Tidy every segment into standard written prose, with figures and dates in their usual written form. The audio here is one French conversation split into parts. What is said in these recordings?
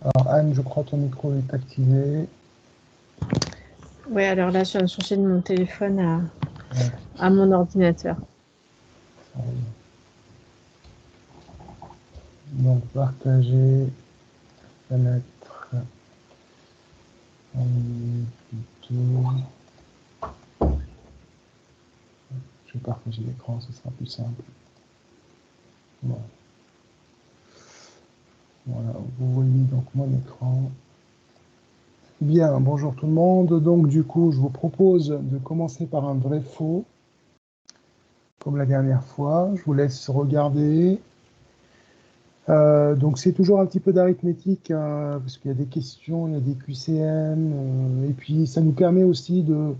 Alors Anne, je crois que ton micro est activé. Oui, alors là, je viens de changer de mon téléphone Ouais, à mon ordinateur. ça arrive. Donc partager, fenêtre, plutôt. Je vais partager l'écran, ce sera plus simple. Bon. Voilà, vous voyez donc mon écran. Bien, bonjour tout le monde. Donc du coup, je vous propose de commencer par un vrai faux, comme la dernière fois. Je vous laisse regarder. Donc c'est toujours un petit peu d'arithmétique, hein, parce qu'il y a des questions, il y a des QCM, et puis ça nous permet aussi de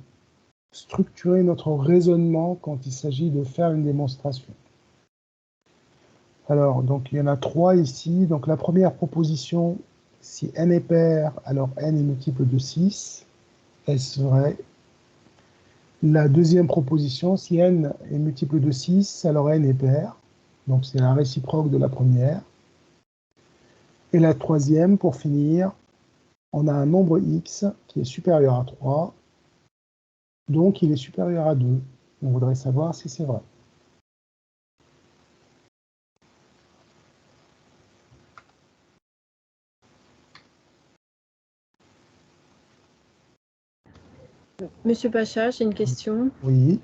structurer notre raisonnement quand il s'agit de faire une démonstration. Alors, donc il y en a 3 ici. Donc la première proposition, si n est pair, alors n est multiple de 6. Est-ce vrai? La deuxième proposition, si n est multiple de 6, alors n est pair. Donc c'est la réciproque de la première. Et la troisième, pour finir, on a un nombre x qui est supérieur à 3, donc il est supérieur à 2. On voudrait savoir si c'est vrai. Monsieur Pacha, j'ai une question. Oui.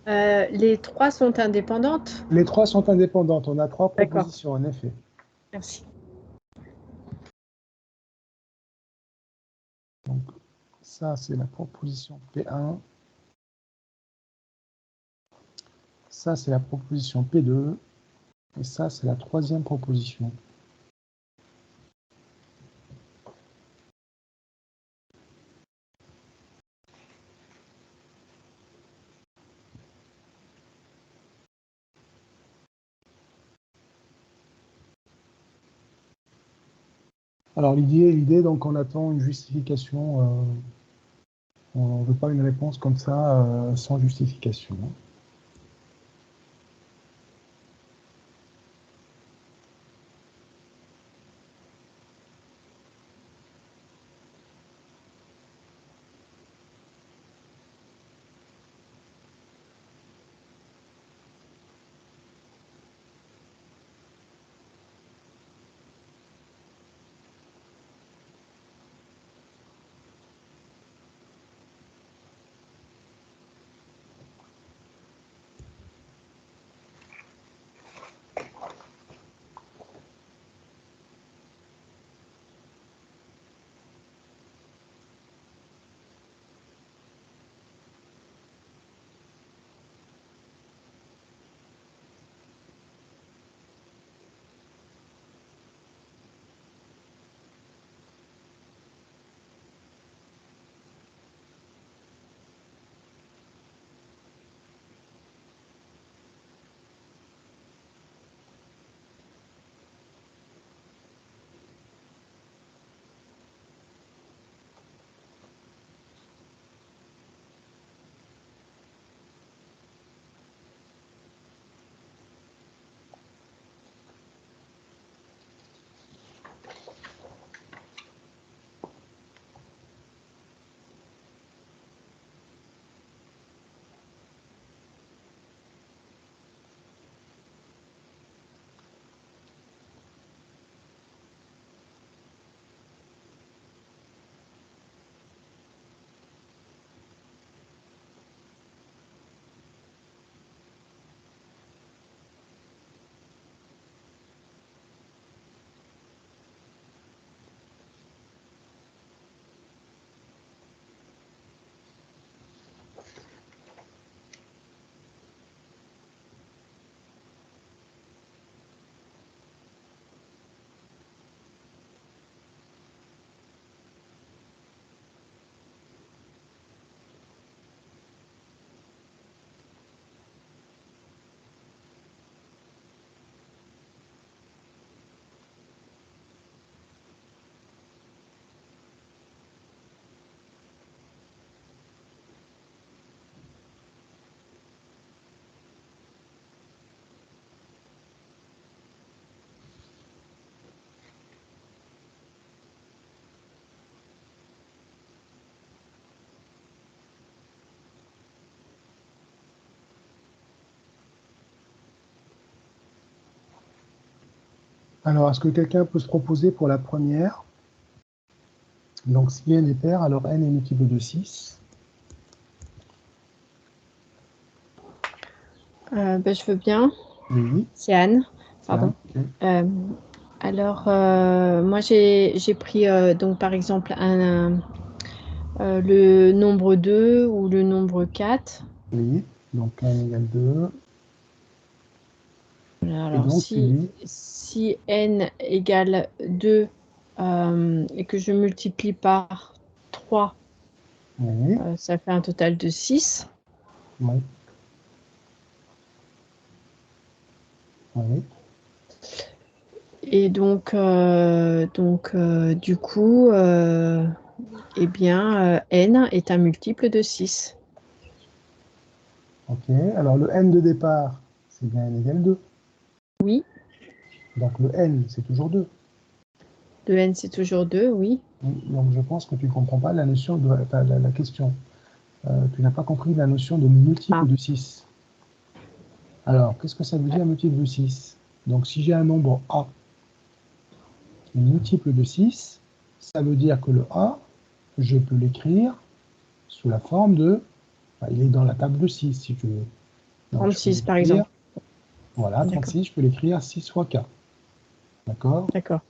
Les 3 sont indépendantes? Les 3 sont indépendantes. On a 3 D'accord, propositions, en effet. merci. Donc, ça, c'est la proposition P1. Ça, c'est la proposition P2. Et ça, c'est la troisième proposition. Alors, l'idée, donc, on attend une justification. On ne veut pas une réponse comme ça, sans justification. Alors, est-ce que quelqu'un peut se proposer pour la première? Donc, si n est pair, alors n est multiple de 6. Ben, je veux bien. Oui, C'est Anne. c'est Pardon. un. Ok. Euh, alors, moi, j'ai pris, donc, par exemple, le nombre 2 ou le nombre 4. Oui, donc n égale 2. Et Alors, donc, tu dis, si n égale 2 et que je multiplie par 3, oui, ça fait un total de 6. oui, oui. Et donc, du coup, eh bien, n est un multiple de 6. Ok, alors le n de départ, c'est bien n égale 2. Oui, Donc le n, c'est toujours 2. le n, c'est toujours 2, oui. Oui, donc je pense que tu ne comprends pas la notion de la question. Tu n'as pas compris la notion de multiple Ah, de 6. Alors, qu'est-ce que ça veut dire multiple de 6? Donc si j'ai un nombre A, multiple de 6, ça veut dire que le A, je peux l'écrire sous la forme de... Enfin, il est dans la table de 6, si tu veux. Donc je peux 36, par l'écrire, exemple. voilà, D'accord, 36, je peux l'écrire 6 fois K. D'accord? d'accord.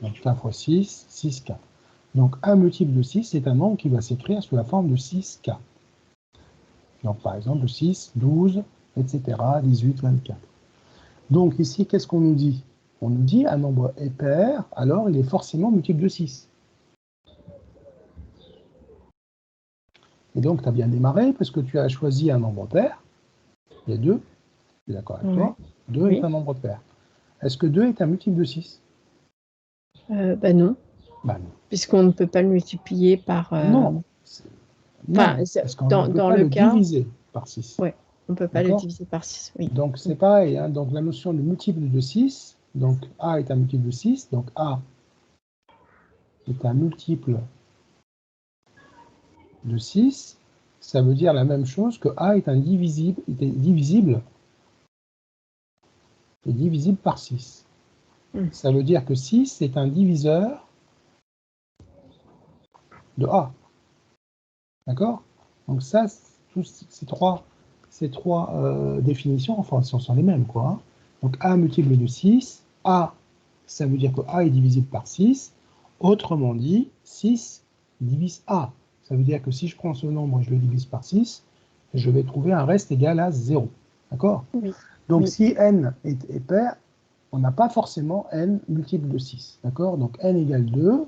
Donc K fois 6, 6K. Donc un multiple de 6, c'est un nombre qui va s'écrire sous la forme de 6K. Donc par exemple 6, 12, etc., 18, 24. Donc ici, qu'est-ce qu'on nous dit? On nous dit un nombre est pair, alors il est forcément multiple de 6. Et donc tu as bien démarré, parce que tu as choisi un nombre pair. Il y a 2, tu es d'accord avec Ouais. toi? 2 est Oui. un nombre pair. Est-ce que 2 est un multiple de 6? Ben non, Ben non. puisqu'on ne peut pas le multiplier par... Non, Enfin, non, parce qu'on ne peut dans pas le le cas, diviser par 6. ouais, on ne peut pas le D'accord? diviser par 6, oui. Donc c'est pareil, hein, donc la notion de multiple de 6, donc A est un multiple de 6, donc A est un multiple de 6, ça veut dire la même chose que A est divisible par 6. Mm. Ça veut dire que 6 est un diviseur de A. D'accord? Donc ça, tous ces trois définitions, enfin, ce sont les mêmes, quoi. Hein. Donc A multiple de 6, A, ça veut dire que A est divisible par 6. Autrement dit, 6 divise A. Ça veut dire que si je prends ce nombre et je le divise par 6, je vais trouver un reste égal à 0. D'accord? Oui, Donc oui. si n est pair, on n'a pas forcément n multiple de 6. D'accord? Donc n égale 2,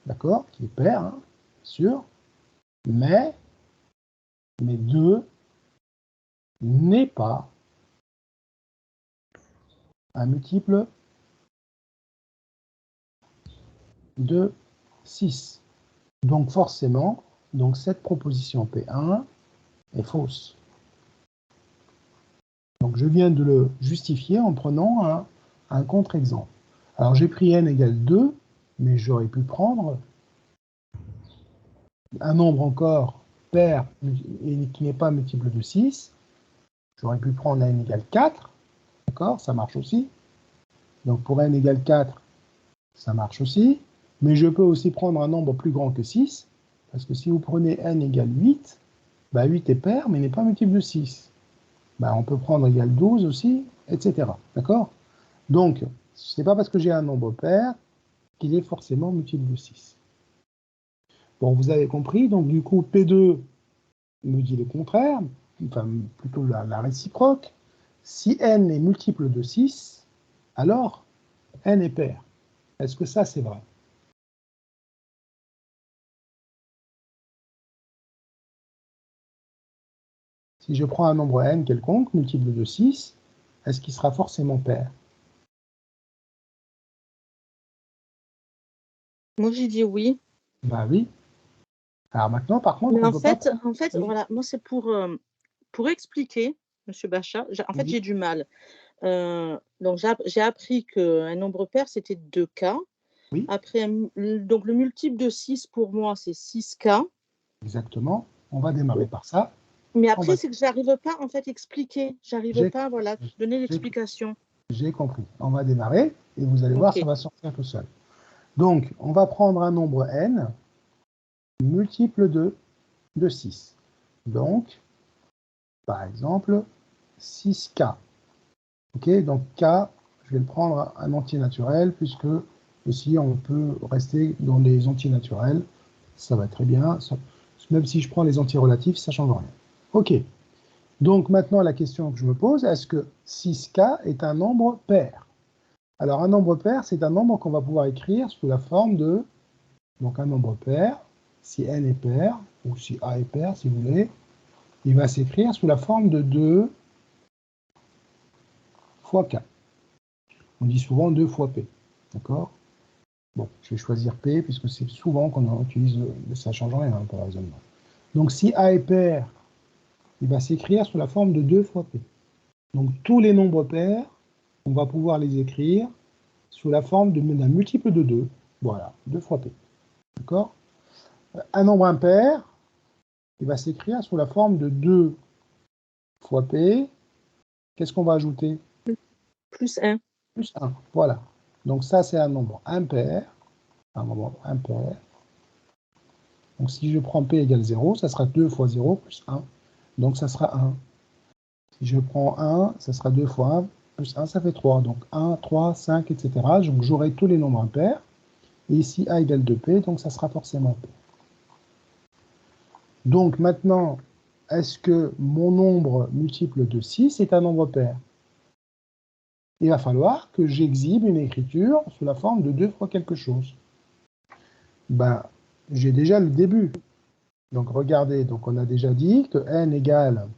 d'accord, qui est pair, hein, sûr, mais 2 n'est pas un multiple de 6. Donc forcément, donc cette proposition P1 est fausse. Donc je viens de le justifier en prenant un contre-exemple. Alors j'ai pris n égale 2, mais j'aurais pu prendre un nombre encore pair et qui n'est pas multiple de 6. J'aurais pu prendre n égale 4, d'accord, ça marche aussi. Donc pour n égale 4, ça marche aussi. Mais je peux aussi prendre un nombre plus grand que 6, parce que si vous prenez n égale 8, bah 8 est pair, mais n'est pas multiple de 6. Bah on peut prendre égal 12 aussi, etc. D'accord? Donc, ce n'est pas parce que j'ai un nombre pair qu'il est forcément multiple de 6. Bon, vous avez compris, donc du coup, P2 me dit le contraire, enfin plutôt la réciproque. Si n est multiple de 6, alors n est pair. Est-ce que ça, c'est vrai? Si je prends un nombre n quelconque, multiple de 6, est-ce qu'il sera forcément pair? Moi, j'ai dit oui. Ben oui. Alors maintenant, par contre, Mais on ne en peut pas... fait, Oui, voilà, moi, c'est pour expliquer, Monsieur Bachat, en fait, oui, j'ai du mal. Donc, j'ai appris qu'un nombre pair, c'était 2K. oui, Après, donc le multiple de 6, pour moi, c'est 6K. exactement. On va démarrer par ça. Mais On après, va... c'est que j'arrive pas, en fait, expliquer. J'arrive J'ai pas, voilà, donner j'ai- l'explication. j'ai compris. On va démarrer. et vous allez voir, Ok. ça va sortir tout seul. Donc, on va prendre un nombre n multiple de 6. Donc, par exemple, 6K. Ok, donc K, je vais le prendre un entier naturel, puisque ici, on peut rester dans les entiers naturels. Ça va très bien. Même si je prends les entiers relatifs, ça ne change rien. Ok. Donc maintenant, la question que je me pose, est-ce que 6K est un nombre pair? Alors, un nombre pair, c'est un nombre qu'on va pouvoir écrire sous la forme de... Donc, un nombre pair, si n est pair, ou si a est pair, si vous voulez, il va s'écrire sous la forme de 2 fois k. On dit souvent 2 fois p. D'accord? Bon, je vais choisir p, puisque c'est souvent qu'on utilise, ça ne change rien pour le raisonnement. Donc, si a est pair, il va s'écrire sous la forme de 2 fois p. Donc, tous les nombres pairs, on va pouvoir les écrire sous la forme d'un multiple de 2. Voilà, 2 fois p. D'accord? Un nombre impair, il va s'écrire sous la forme de 2 fois p. Qu'est-ce qu'on va ajouter? Plus 1. Plus 1. Voilà. Donc ça, c'est un nombre impair. Un nombre impair. Donc si je prends p égale 0, ça sera 2 fois 0 plus 1. Donc ça sera 1. Si je prends 1, ça sera 2 fois 1 plus 1, ça fait 3. Donc 1, 3, 5, etc. Donc j'aurai tous les nombres impairs. Et ici, a égale 2p, donc ça sera forcément p. Donc maintenant, est-ce que mon nombre multiple de 6 est un nombre pair? Il va falloir que j'exhibe une écriture sous la forme de 2 fois quelque chose. Ben, j'ai déjà le début. Donc regardez, donc on a déjà dit que n égale,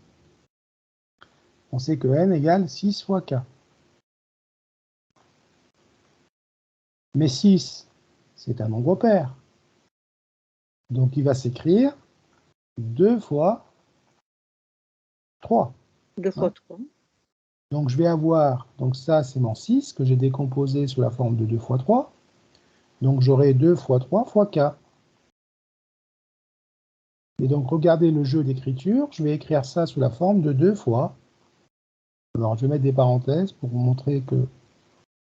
on sait que n égale 6 fois k. Mais 6, c'est un nombre pair. Donc il va s'écrire 2 fois 3. 2 fois 3. Donc je vais avoir, donc ça c'est mon 6 que j'ai décomposé sous la forme de 2 fois 3. Donc j'aurai 2 fois 3 fois k. Et donc regardez le jeu d'écriture, je vais écrire ça sous la forme de 2 fois. Alors je vais mettre des parenthèses pour vous montrer que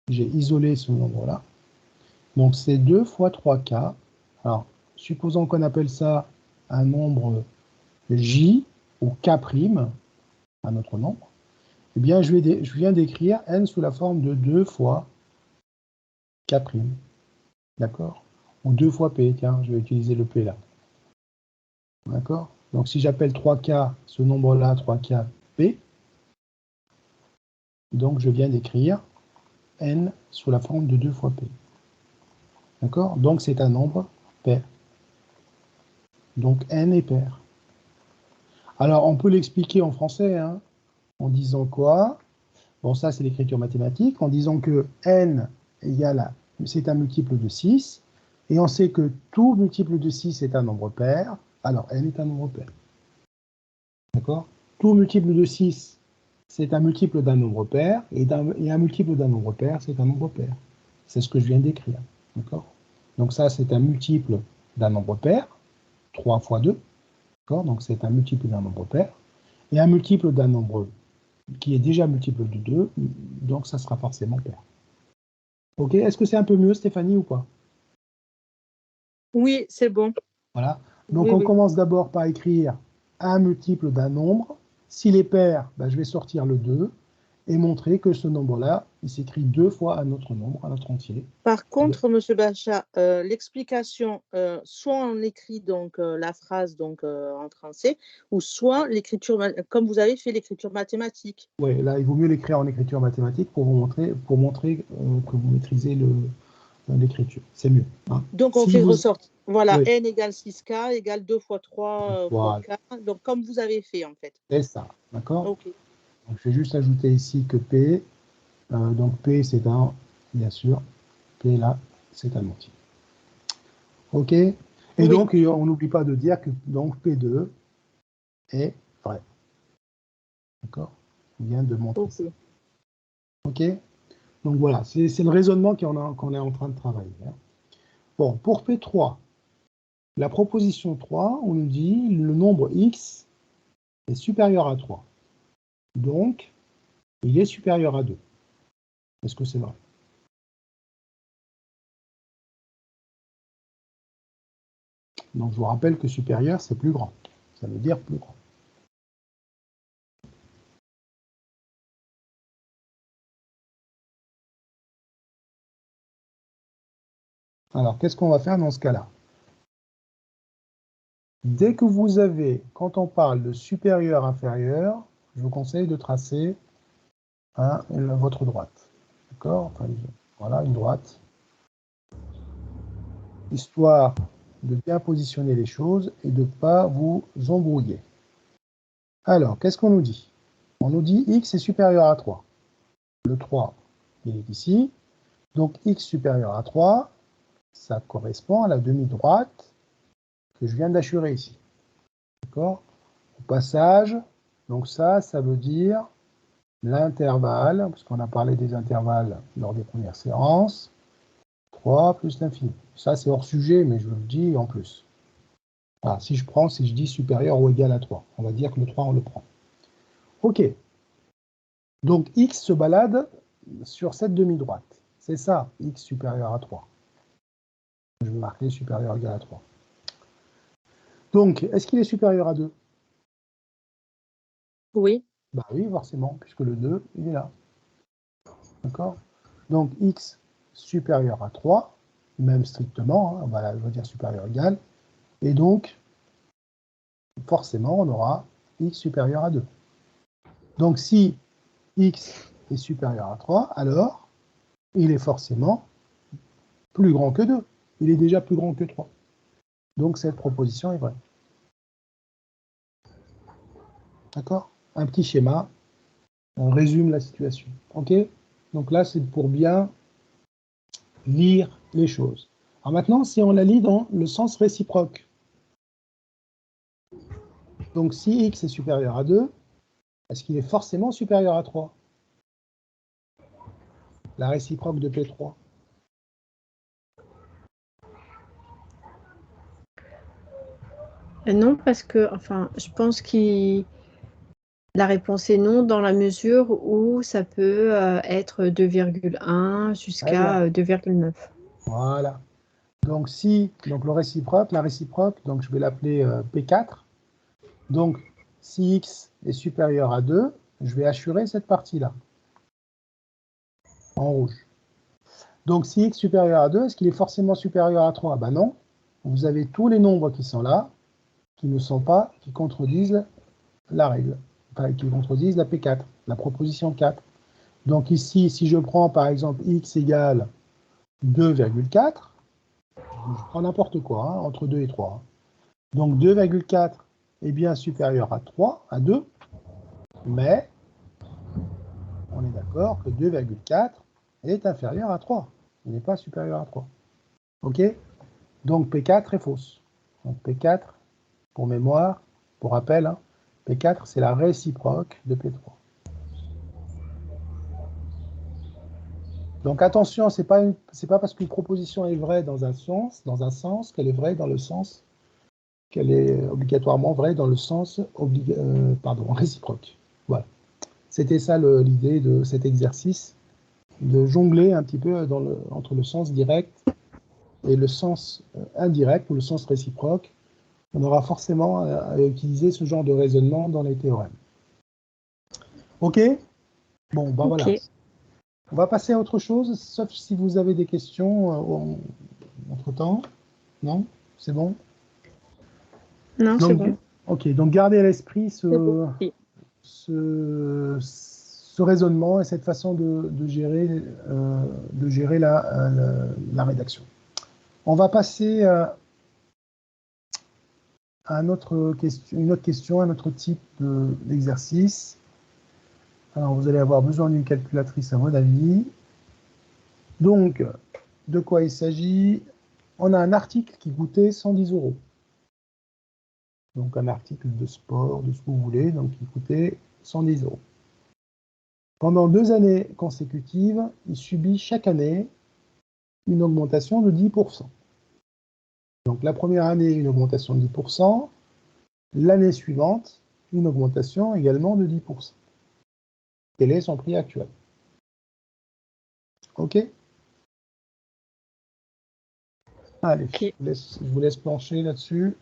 j'ai isolé ce nombre-là. Donc c'est 2 fois 3k. Alors supposons qu'on appelle ça un nombre j ou k', un autre nombre. Eh bien je viens d'écrire n sous la forme de 2 fois k'. D'accord? Ou 2 fois p, tiens, je vais utiliser le p là. D'accord? Donc si j'appelle 3k, ce nombre-là, 3k, p, donc je viens d'écrire n sous la forme de 2 fois p. D'accord? Donc c'est un nombre pair. Donc n est pair. Alors on peut l'expliquer en français, hein, en disant quoi? Bon, ça c'est l'écriture mathématique, en disant que n égale à, c'est un multiple de 6, et on sait que tout multiple de 6 est un nombre pair, alors n est un nombre pair. D'accord? Tout multiple de 6, c'est un multiple d'un nombre pair, et un multiple d'un nombre pair, c'est un nombre pair. C'est ce que je viens d'écrire. D'accord? Donc ça, c'est un multiple d'un nombre pair, 3 fois 2. D'accord? Donc c'est un multiple d'un nombre pair. Et un multiple d'un nombre qui est déjà multiple de 2, donc ça sera forcément pair. Ok? Est-ce que c'est un peu mieux, Stéphanie, ou pas? Oui, c'est bon. Voilà. Donc Oui, on oui. commence d'abord par écrire un multiple d'un nombre. S'il est pair, ben, je vais sortir le 2 et montrer que ce nombre-là, il s'écrit 2 fois un autre nombre, un autre entier. Par contre, Monsieur Bacha, l'explication, soit on écrit donc la phrase donc en français, ou soit l'écriture, comme vous avez fait l'écriture mathématique. Oui, là, il vaut mieux l'écrire en écriture mathématique pour montrer que vous maîtrisez l'écriture. C'est mieux. Hein. Donc on Si fait vous... ressortir, voilà, Oui, n égale 6k égale 2 fois 3 fois voilà, k. Donc comme vous avez fait en fait. c'est ça. D'accord? Ok. Donc, je vais juste ajouter ici que P, donc P c'est un, bien sûr, P là, c'est un entier. OK? Et Oui. donc, on n'oublie pas de dire que donc, P2 est vrai. D'accord? On vient de montrer Ok. ça. OK? Donc voilà, c'est le raisonnement qu'on est en train de travailler. Hein. Bon, pour P3, la proposition 3, on nous dit le nombre x est supérieur à 3. Donc, il est supérieur à 2. Est-ce que c'est vrai? Donc, je vous rappelle que supérieur, c'est plus grand. Ça veut dire plus grand. Alors, qu'est-ce qu'on va faire dans ce cas-là? Dès que vous avez, quand on parle de supérieur-inférieur, je vous conseille de tracer votre droite. D'accord? Enfin, voilà, une droite. Histoire de bien positionner les choses et de ne pas vous embrouiller. Alors, qu'est-ce qu'on nous dit? On nous dit x est supérieur à 3. Le 3, il est ici. Donc, x supérieur à 3, ça correspond à la demi-droite que je viens d'assurer ici. D'accord? Au passage, donc ça veut dire l'intervalle, parce qu'on a parlé des intervalles lors des premières séances, 3 plus l'infini. Ça, c'est hors sujet, mais je vous le dis en plus. Alors, si je dis supérieur ou égal à 3, on va dire que le 3, on le prend. OK. Donc, x se balade sur cette demi-droite. C'est ça, x supérieur à 3. Je vais marquer supérieur égal à 3. Donc, est-ce qu'il est supérieur à 2? Oui. Bah oui, forcément, puisque le 2, il est là. D'accord? Donc, x supérieur à 3, même strictement, on va dire supérieur égal, et donc, forcément, on aura x supérieur à 2. Donc, si x est supérieur à 3, alors, il est forcément plus grand que 2. Il est déjà plus grand que 3. Donc, cette proposition est vraie. D'accord? Un petit schéma, on résume la situation. OK? Donc là, c'est pour bien lire les choses. Alors maintenant, si on la lit dans le sens réciproque, donc si x est supérieur à 2, est-ce qu'il est forcément supérieur à 3? La réciproque de P3. Non, parce que, enfin, je pense que la réponse est non dans la mesure où ça peut être 2,1 jusqu'à 2,9. Voilà. Donc donc la réciproque, donc je vais l'appeler P4. Donc si x est supérieur à 2, je vais assurer cette partie-là, en rouge. Donc si x est supérieur à 2, est-ce qu'il est forcément supérieur à 3? Ben non. Vous avez tous les nombres qui sont là, qui ne sont pas, qui contredisent la règle, enfin, qui contredisent la P4, la proposition 4. Donc ici, si je prends par exemple x égale 2,4, je prends n'importe quoi, hein, entre 2 et 3. Donc 2,4 est bien supérieur à 3, à 2, mais on est d'accord que 2,4 est inférieur à 3. Il n'est pas supérieur à 3. OK? Donc P4 est fausse. Donc P4, pour mémoire, pour rappel, hein, P4, c'est la réciproque de P3. Donc attention, c'est pas parce qu'une proposition est vraie dans un sens qu'elle est vraie dans le sens qu'elle est obligatoirement vraie dans le sens réciproque. Voilà. C'était ça l'idée de cet exercice, de jongler un petit peu entre le sens direct et le sens indirect ou le sens réciproque. On aura forcément à utiliser ce genre de raisonnement dans les théorèmes. OK? Bon, ben voilà. Ok. On va passer à autre chose, sauf si vous avez des questions entre-temps. Non? C'est bon? Non, c'est bon. OK, donc gardez à l'esprit bon. ce raisonnement et cette façon de gérer la rédaction. On va passer à une autre question, un autre type d'exercice. Alors, vous allez avoir besoin d'une calculatrice à mon avis. Donc, de quoi il s'agit? On a un article qui coûtait 110 €. Donc, un article de sport, de ce que vous voulez, donc qui coûtait 110 €. Pendant 2 années consécutives, il subit chaque année une augmentation de 10%. Donc, la première année, une augmentation de 10%. L'année suivante, une augmentation également de 10%. Quel est son prix actuel? OK? Allez, Ok. je vous laisse plancher là-dessus.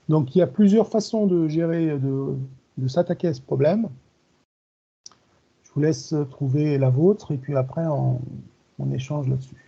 Donc, il y a plusieurs façons de gérer, de s'attaquer à ce problème. Je vous laisse trouver la vôtre et puis après, on échange là-dessus.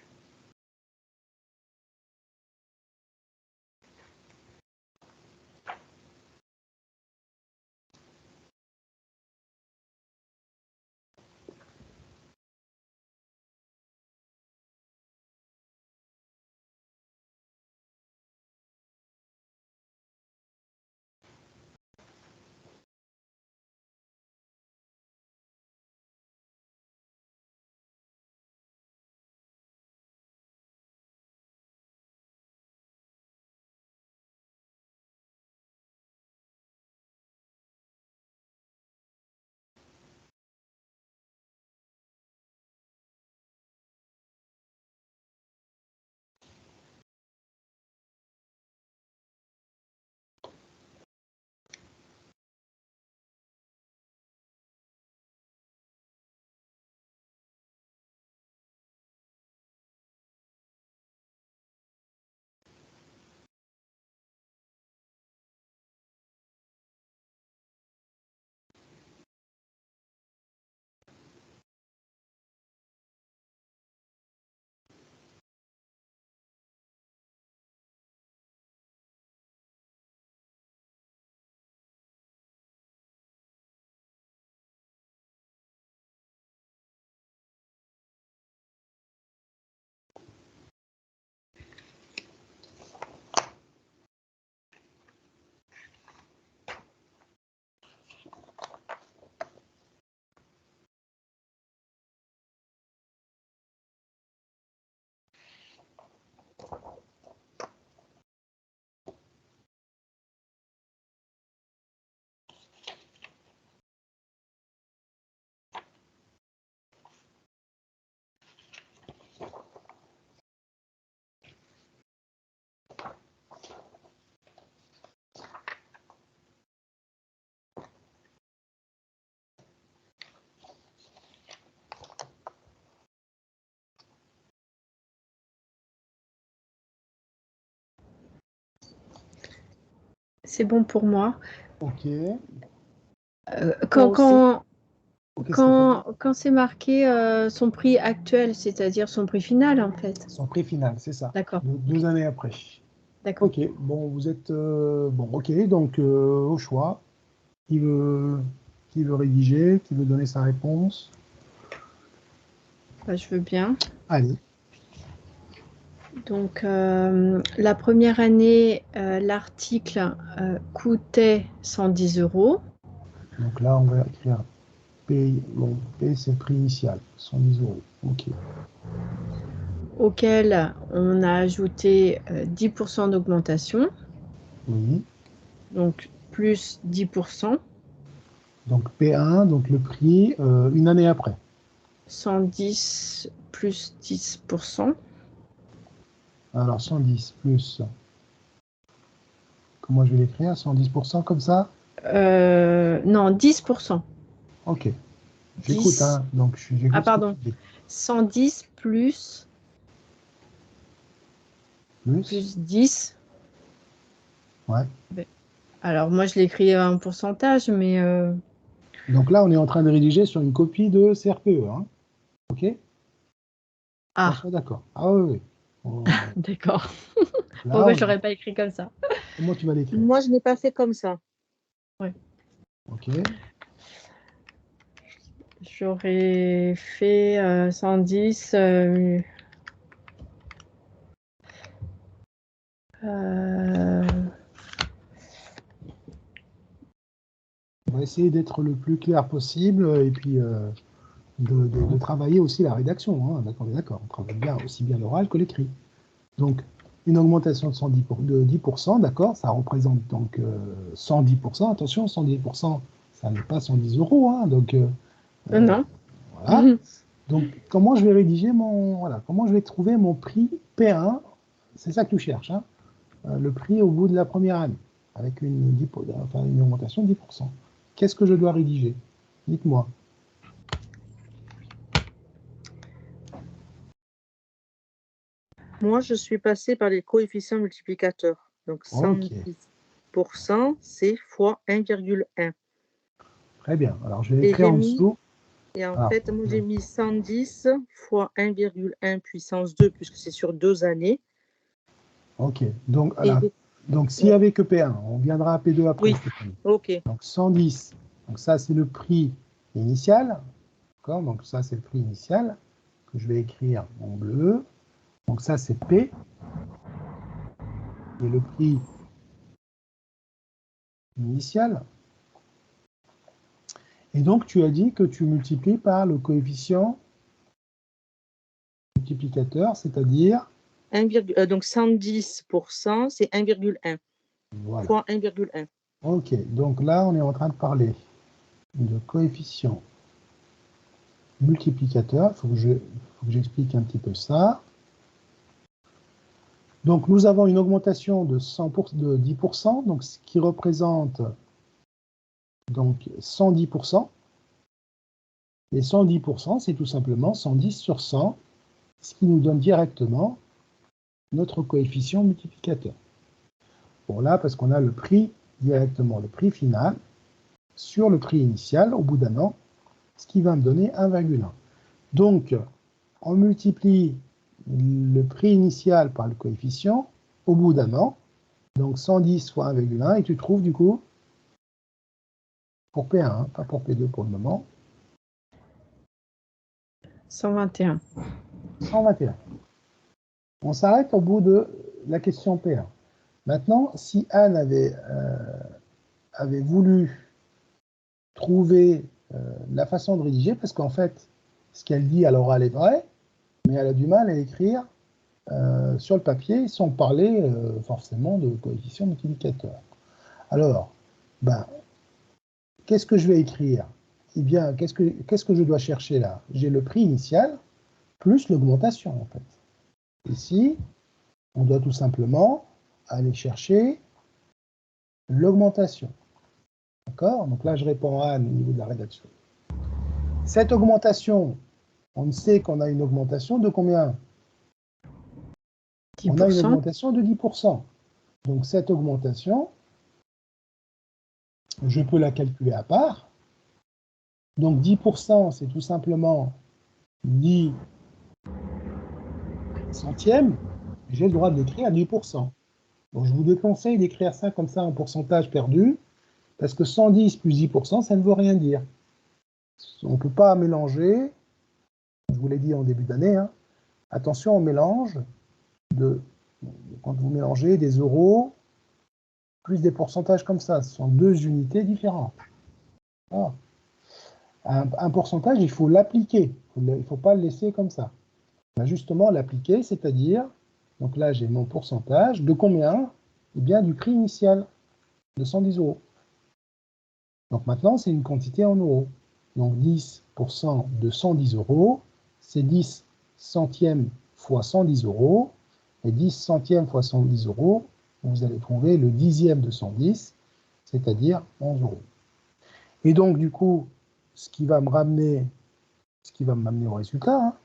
C'est bon pour moi. OK. Quand, aussi. quand, OK, Stéphanie. quand c'est marqué son prix actuel, c'est-à-dire son prix final, en fait. Son prix final, c'est ça. D'accord. Deux années après. D'accord. OK, bon, vous êtes... bon, OK, donc au choix. Qui veut, qui veut rédiger, qui veut donner sa réponse? Bah, je veux bien. Allez. Donc, la première année, l'article coûtait 110 €, Donc là, on va écrire P. Bon, P, c'est le prix initial, 110 €. OK. auquel on a ajouté 10% d'augmentation, Oui. donc plus 10%, Donc P1, donc le prix une année après. 110 plus 10%. Alors 110 plus, comment je vais l'écrire? 110% comme ça? Non, 10%. OK. J'écoute, 10. hein. Donc Ah, j'écoute ce que tu pardon. dis. 110 plus Plus. 10. Ouais. Alors, moi, je l'écris en pourcentage, mais Donc là, on est en train de rédiger sur une copie de CRPE, hein. OK? Qu'on ah, soit d'accord. Ah oui, oui. d'accord. Là, Pourquoi je l'aurais pas écrit comme ça? comment tu vas l'écrire? Moi, je n'ai pas fait comme ça. Ouais. OK. J'aurais fait 110. On va essayer d'être le plus clair possible et puis de travailler aussi la rédaction, hein. D'accord, on est d'accord. On travaille bien, aussi bien l'oral que l'écrit. Donc, une augmentation de 10%, d'accord, ça représente donc 110%. Attention, 110%, ça n'est pas 110 €, hein, donc Non. voilà. Donc, comment je vais rédiger voilà, comment je vais trouver mon prix P1, c'est ça que tu cherches, hein, le prix au bout de la première année, avec une augmentation de 10%. Qu'est-ce que je dois rédiger? Dites-moi. Moi, je suis passée par les coefficients multiplicateurs. Donc, Ok, 110%, c'est fois 1,1. très bien. Alors, je vais Et écrire j'ai en mis, dessous. et en Ah, fait, moi, j'ai mis 110 fois 1,1 puissance 2, puisque c'est sur 2 années. ok. Donc, Et voilà. Donc, s'il n'y ouais. avait que P1, on viendra à P2 après, Oui, Stéphanie. ok. Donc, 110. Donc, ça, c'est le prix initial. D'accord? Donc, ça, c'est le prix initial que je vais écrire en bleu. Donc, ça, c'est P. Et le prix initial. Et donc, tu as dit que tu multiplies par le coefficient multiplicateur, c'est-à-dire, Donc 110%, c'est 1,1 voilà. fois 1,1. Ok, donc là, on est en train de parler de coefficient multiplicateur. Faut que j'explique un petit peu ça. Donc, nous avons une augmentation de 10%, donc ce qui représente donc 110%. Et 110%, c'est tout simplement 110 sur 100, ce qui nous donne directement notre coefficient multiplicateur. Bon, là, parce qu'on a le prix directement, le prix final, sur le prix initial au bout d'un an, ce qui va me donner 1,1. Donc, on multiplie le prix initial par le coefficient au bout d'un an, donc 110 fois 1,1, et tu trouves du coup, pour P1, hein, pas pour P2 pour le moment, 121. 121. On s'arrête au bout de la question P1. Maintenant, si Anne avait voulu trouver la façon de rédiger, parce qu'en fait, ce qu'elle dit à l'oral est vrai, mais elle a du mal à écrire sur le papier sans parler forcément de coefficient multiplicateur. Alors, ben, qu'est-ce que je vais écrire? Eh bien, qu'est-ce que je dois chercher là? J'ai le prix initial plus l'augmentation, en fait. Ici, on doit tout simplement aller chercher l'augmentation. D'accord? Donc là, je réponds à Anne au niveau de la rédaction. Cette augmentation, on sait qu'on a une augmentation de combien? On a une 10%. augmentation de 10%. Donc cette augmentation, je peux la calculer à part. Donc 10%, c'est tout simplement 10 centièmes. J'ai le droit de l'écrire à 10%. Donc je vous déconseille d'écrire ça comme ça en pourcentage perdu, parce que 110 plus 10%, ça ne veut rien dire. On ne peut pas mélanger, je vous l'ai dit en début d'année, hein, attention au mélange quand vous mélangez des euros plus des pourcentages comme ça. Ce sont deux unités différentes. Voilà. Un pourcentage, il faut l'appliquer. Il ne faut pas le laisser comme ça. On va justement l'appliquer, c'est-à-dire, donc là j'ai mon pourcentage, de combien? Eh bien du prix initial, de 110 euros. Donc maintenant, c'est une quantité en euros. Donc 10% de 110 euros, c'est 10 centièmes fois 110 euros. Et 10 centièmes fois 110 euros, vous allez trouver le dixième de 110, c'est-à-dire 11 euros. Et donc, du coup, ce qui va m'amener au résultat, hein,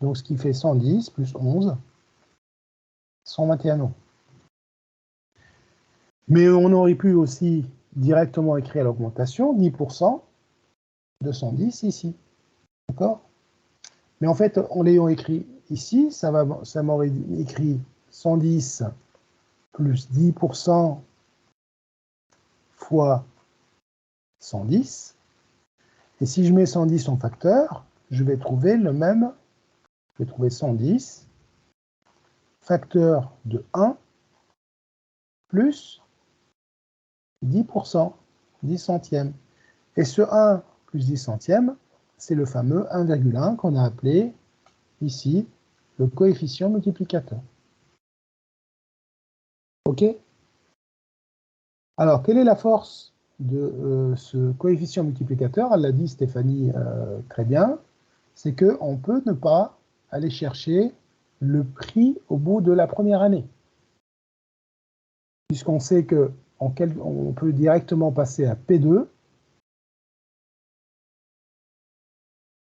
donc ce qui fait 110 plus 11, 121 euros. Mais on aurait pu aussi directement écrire l'augmentation, 10% de 110 ici. D'accord? Mais en fait, en l'ayant écrit ici, ça m'aurait écrit 110 plus 10% fois 110. Et si je mets 110 en facteur, je vais trouver le même. Je vais trouver 110 facteur de 1 plus 10%, 10 centièmes. Et ce 1 plus 10 centièmes, c'est le fameux 1,1 qu'on a appelé ici le coefficient multiplicateur. OK? Alors, quelle est la force de ce coefficient multiplicateur? Elle l'a dit Stéphanie très bien, c'est qu'on peut ne pas aller chercher le prix au bout de la première année. Puisqu'on sait qu'on peut directement passer à P2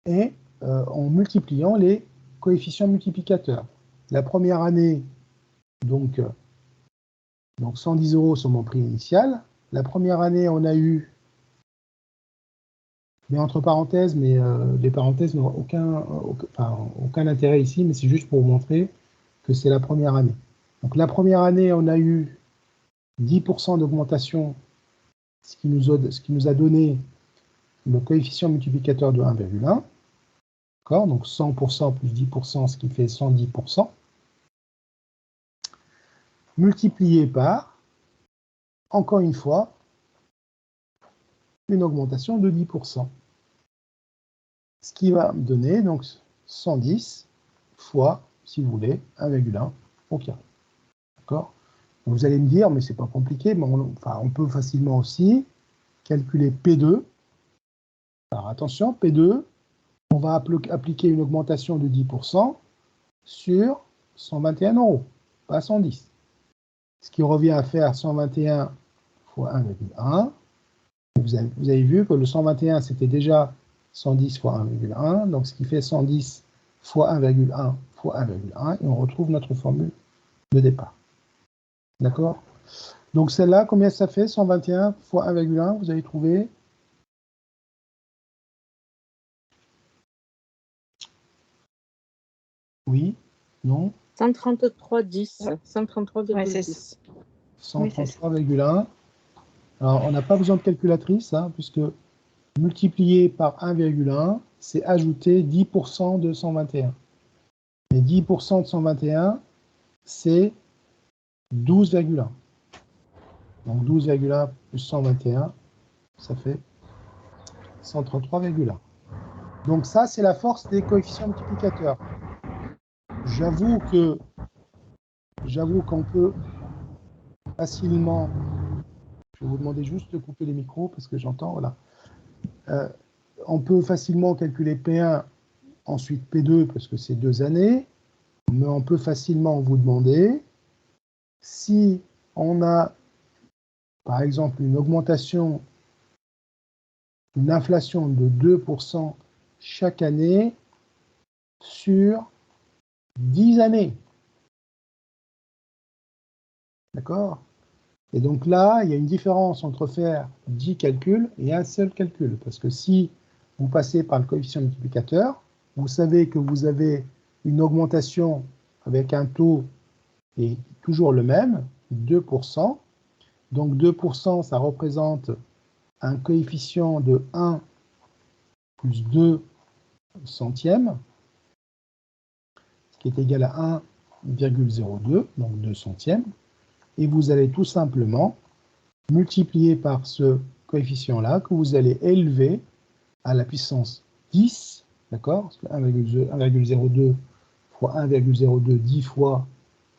et en multipliant les coefficients multiplicateurs. la première année, donc 110 € sur mon prix initial. La première année, on a eu, mais entre parenthèses, mais les parenthèses n'ont aucun intérêt ici, mais c'est juste pour vous montrer que c'est la première année. Donc la première année, on a eu 10% d'augmentation, ce qui nous a donné le coefficient multiplicateur de 1,1. D'accord, donc 100% plus 10%, ce qui fait 110%. Multiplié par, encore une fois, une augmentation de 10%. Ce qui va me donner donc 110 fois, si vous voulez, 1,1 au carré. D'accord? Vous allez me dire, mais c'est pas compliqué, mais on peut facilement aussi calculer P2. Alors attention, P2, on va appliquer une augmentation de 10% sur 121 €, pas 110. Ce qui revient à faire 121 fois 1,1. Vous avez vu que le 121, c'était déjà 110 fois 1,1, donc ce qui fait 110 fois 1,1 fois 1,1, et on retrouve notre formule de départ. D'accord? Donc celle-là, combien ça fait? 121 fois 1,1, vous avez trouvé? Oui? Non? 133,10. 133,10. 133,1. Alors, on n'a pas besoin de calculatrice, hein, puisque multiplié par 1,1, c'est ajouter 10% de 121. Et 10% de 121, c'est 12,1. Donc 12,1 plus 121, ça fait 133,1. Donc ça, c'est la force des coefficients multiplicateurs. J'avoue qu'on peut facilement... Je vais vous demander juste de couper les micros parce que j'entends, voilà. On peut facilement calculer P1, ensuite P2 parce que c'est 2 années, mais on peut facilement vous demander si on a, par exemple, une augmentation, une inflation de 2% chaque année sur 10 années. D'accord? Et donc là, il y a une différence entre faire 10 calculs et un seul calcul. Parce que si vous passez par le coefficient multiplicateur, vous savez que vous avez une augmentation avec un taux qui est toujours le même, 2%. Donc 2%, ça représente un coefficient de 1 plus 2 centièmes, ce qui est égal à 1,02, donc 2 centièmes. Et vous allez tout simplement multiplier par ce coefficient-là que vous allez élever à la puissance 10, d'accord? Parce que 1,02 fois 1,02, 10 fois,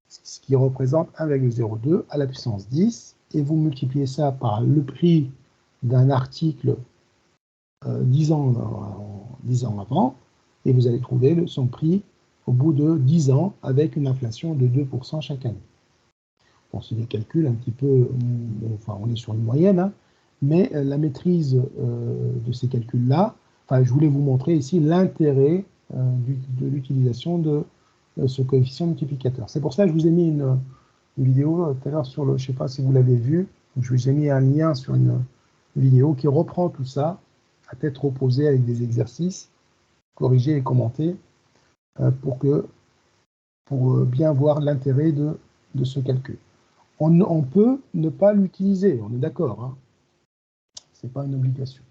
ce qui représente 1,02 à la puissance 10, et vous multipliez ça par le prix d'un article 10 ans avant, et vous allez trouver son prix au bout de 10 ans avec une inflation de 2% chaque année. Bon, c'est des calculs un petit peu, enfin on est sur une moyenne, hein, mais la maîtrise de ces calculs-là, enfin je voulais vous montrer ici l'intérêt de l'utilisation de ce coefficient multiplicateur. C'est pour ça que je vous ai mis une vidéo tout à l'heure sur le, je ne sais pas si vous l'avez vu, je vous ai mis un lien sur une vidéo qui reprend tout ça à tête reposée avec des exercices corrigés et commentés pour bien voir l'intérêt de ce calcul. On peut ne pas l'utiliser, on est d'accord, hein. Ce n'est pas une obligation.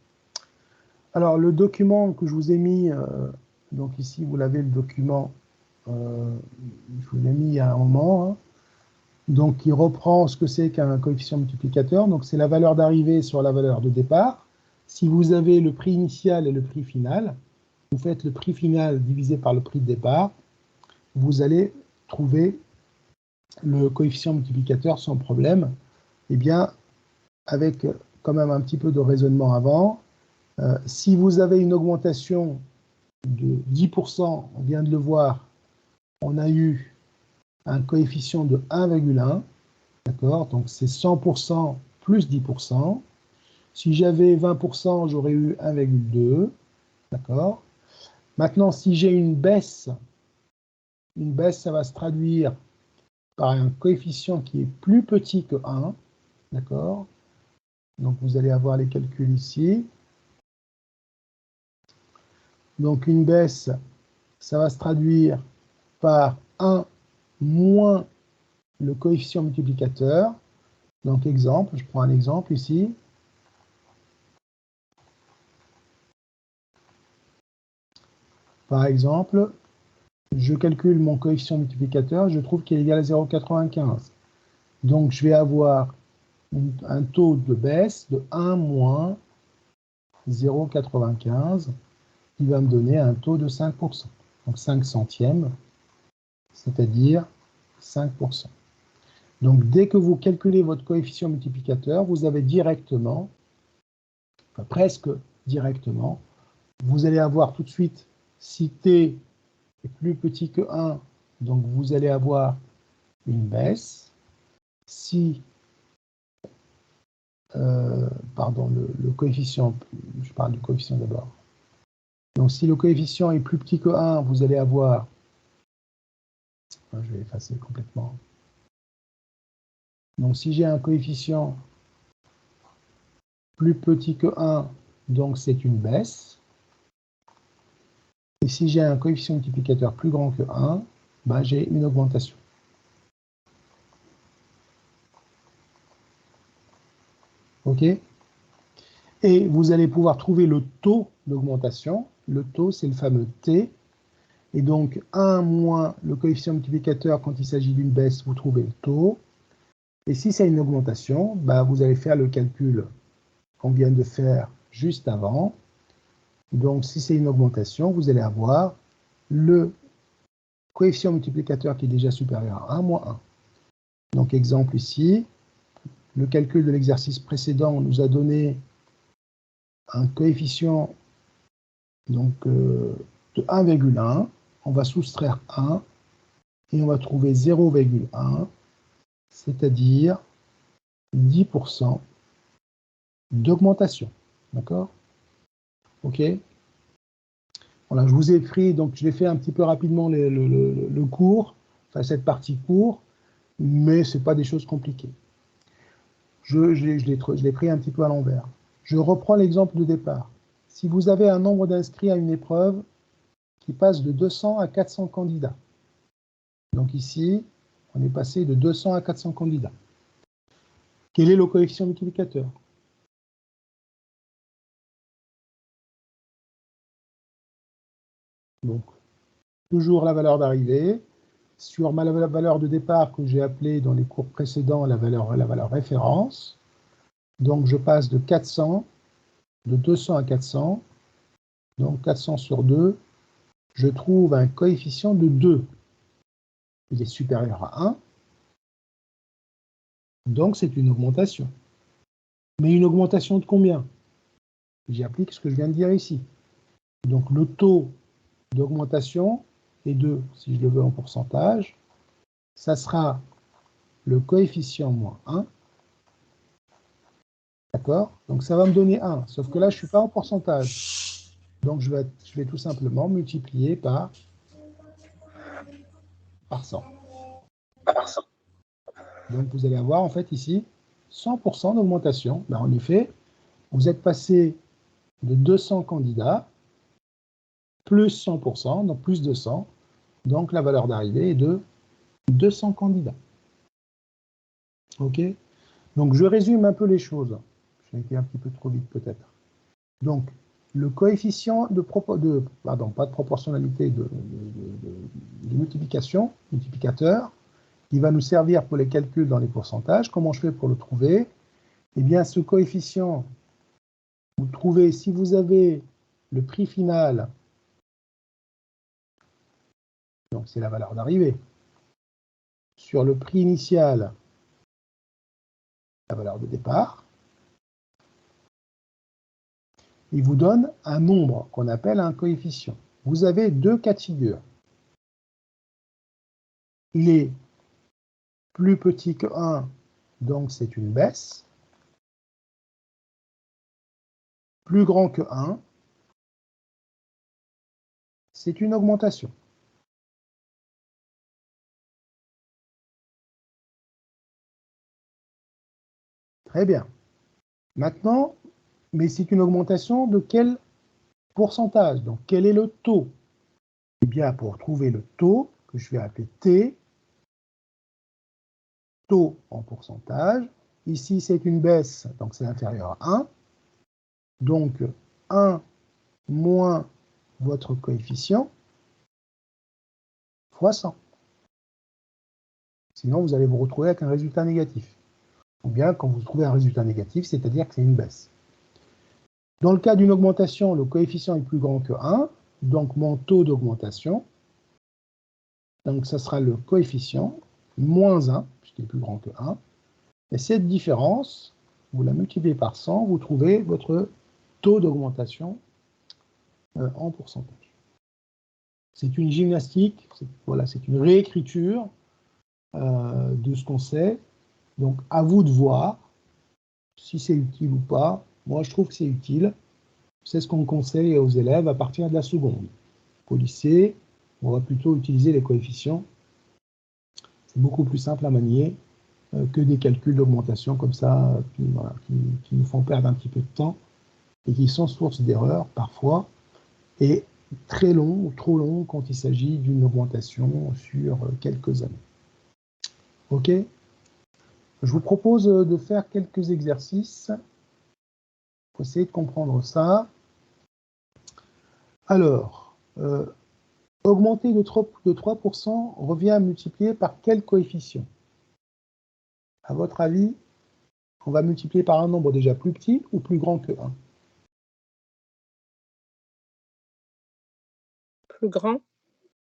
Alors, le document que je vous ai mis, donc ici, vous l'avez, le document, je vous l'ai mis il y a un moment, hein. Donc, il reprend ce que c'est qu'un coefficient multiplicateur. Donc, c'est la valeur d'arrivée sur la valeur de départ. Si vous avez le prix initial et le prix final, vous faites le prix final divisé par le prix de départ, vous allez trouver le coefficient multiplicateur sans problème. Eh bien, avec quand même un petit peu de raisonnement avant, si vous avez une augmentation de 10%, on vient de le voir, on a eu un coefficient de 1,1, d'accord? Donc c'est 100% plus 10%. Si j'avais 20%, j'aurais eu 1,2, d'accord? Maintenant, si j'ai une baisse une baisse, ça va se traduire par un coefficient qui est plus petit que 1, d'accord? Donc, vous allez avoir les calculs ici. Donc, une baisse, ça va se traduire par 1 moins le coefficient multiplicateur. Donc, exemple, je prends un exemple ici. Par exemple, je calcule mon coefficient multiplicateur, je trouve qu'il est égal à 0,95. Donc, je vais avoir un taux de baisse de 1 moins 0,95 qui va me donner un taux de 5%. Donc, 5 centièmes, c'est-à-dire 5%. Donc, dès que vous calculez votre coefficient multiplicateur, vous avez directement, enfin presque directement, vous allez avoir tout de suite, si t est plus petit que 1, donc vous allez avoir une baisse. Si, pardon, le coefficient, je parle du coefficient d'abord. Donc si le coefficient est plus petit que 1, vous allez avoir, je vais effacer complètement. Donc si j'ai un coefficient plus petit que 1, donc c'est une baisse. Et si j'ai un coefficient multiplicateur plus grand que 1, ben j'ai une augmentation. OK? Et vous allez pouvoir trouver le taux d'augmentation. Le taux, c'est le fameux T. Et donc, 1 moins le coefficient multiplicateur, quand il s'agit d'une baisse, vous trouvez le taux. Et si c'est une augmentation, ben vous allez faire le calcul qu'on vient de faire juste avant. Donc, si c'est une augmentation, vous allez avoir le coefficient multiplicateur qui est déjà supérieur à 1 moins 1. Donc, exemple ici, le calcul de l'exercice précédent nous a donné un coefficient donc, de 1,1. On va soustraire 1 et on va trouver 0,1, c'est-à-dire 10% d'augmentation. D'accord? OK? Voilà, je vous ai écrit, donc je l'ai fait un petit peu rapidement le cours, enfin cette partie cours, mais ce n'est pas des choses compliquées. Je l'ai pris un petit peu à l'envers. Je reprends l'exemple de départ. Si vous avez un nombre d'inscrits à une épreuve qui passe de 200 à 400 candidats, donc ici, on est passé de 200 à 400 candidats. Quel est le coefficient multiplicateur? Donc, toujours la valeur d'arrivée. Sur ma valeur de départ que j'ai appelée dans les cours précédents la valeur référence. Donc, je passe de 400, de 200 à 400. Donc, 400 sur 2, je trouve un coefficient de 2. Il est supérieur à 1. Donc, c'est une augmentation. Mais une augmentation de combien? J'applique ce que je viens de dire ici. Donc, le taux d'augmentation est de, si je le veux en pourcentage, ça sera le coefficient moins 1. D'accord? Donc, ça va me donner 1. Sauf que là, je ne suis pas en pourcentage. Donc, je vais tout simplement multiplier par 100. Donc, vous allez avoir, en fait, ici, 100% d'augmentation. Ben, en effet, vous êtes passé de 200 candidats, plus 100%, donc plus 200. Donc, la valeur d'arrivée est de 200 candidats. OK? Donc, je résume un peu les choses. J'ai été un petit peu trop vite, peut-être. Donc, le coefficient pardon, pas de proportionnalité, de multiplication, multiplicateur, qui va nous servir pour les calculs dans les pourcentages. Comment je fais pour le trouver? Eh bien, ce coefficient, vous le trouvez si vous avez le prix final, donc c'est la valeur d'arrivée, sur le prix initial, la valeur de départ, il vous donne un nombre qu'on appelle un coefficient. Vous avez deux cas de figure. Il est plus petit que 1, donc c'est une baisse. Plus grand que 1, c'est une augmentation. Très bien. Maintenant, mais c'est une augmentation de quel pourcentage? Donc, quel est le taux? Eh bien, pour trouver le taux, que je vais appeler T, taux en pourcentage, ici c'est une baisse, donc c'est inférieur à 1. Donc, 1 moins votre coefficient fois 100. Sinon, vous allez vous retrouver avec un résultat négatif. Ou bien, quand vous trouvez un résultat négatif, c'est-à-dire que c'est une baisse. Dans le cas d'une augmentation, le coefficient est plus grand que 1, donc mon taux d'augmentation, donc ça sera le coefficient moins 1, puisqu'il est plus grand que 1. Et cette différence, vous la multipliez par 100, vous trouvez votre taux d'augmentation en pourcentage. C'est une gymnastique, voilà, c'est une réécriture de ce qu'on sait. Donc, à vous de voir si c'est utile ou pas. Moi, je trouve que c'est utile. C'est ce qu'on conseille aux élèves à partir de la seconde. Au lycée, on va plutôt utiliser les coefficients. C'est beaucoup plus simple à manier que des calculs d'augmentation comme ça, qui nous font perdre un petit peu de temps et qui sont source d'erreurs parfois, et très longs ou trop longs quand il s'agit d'une augmentation sur quelques années. OK? Je vous propose de faire quelques exercices pour essayer de comprendre ça. Alors, augmenter de 3% revient à multiplier par quel coefficient? À votre avis, on va multiplier par un nombre déjà plus petit ou plus grand que 1? Plus grand.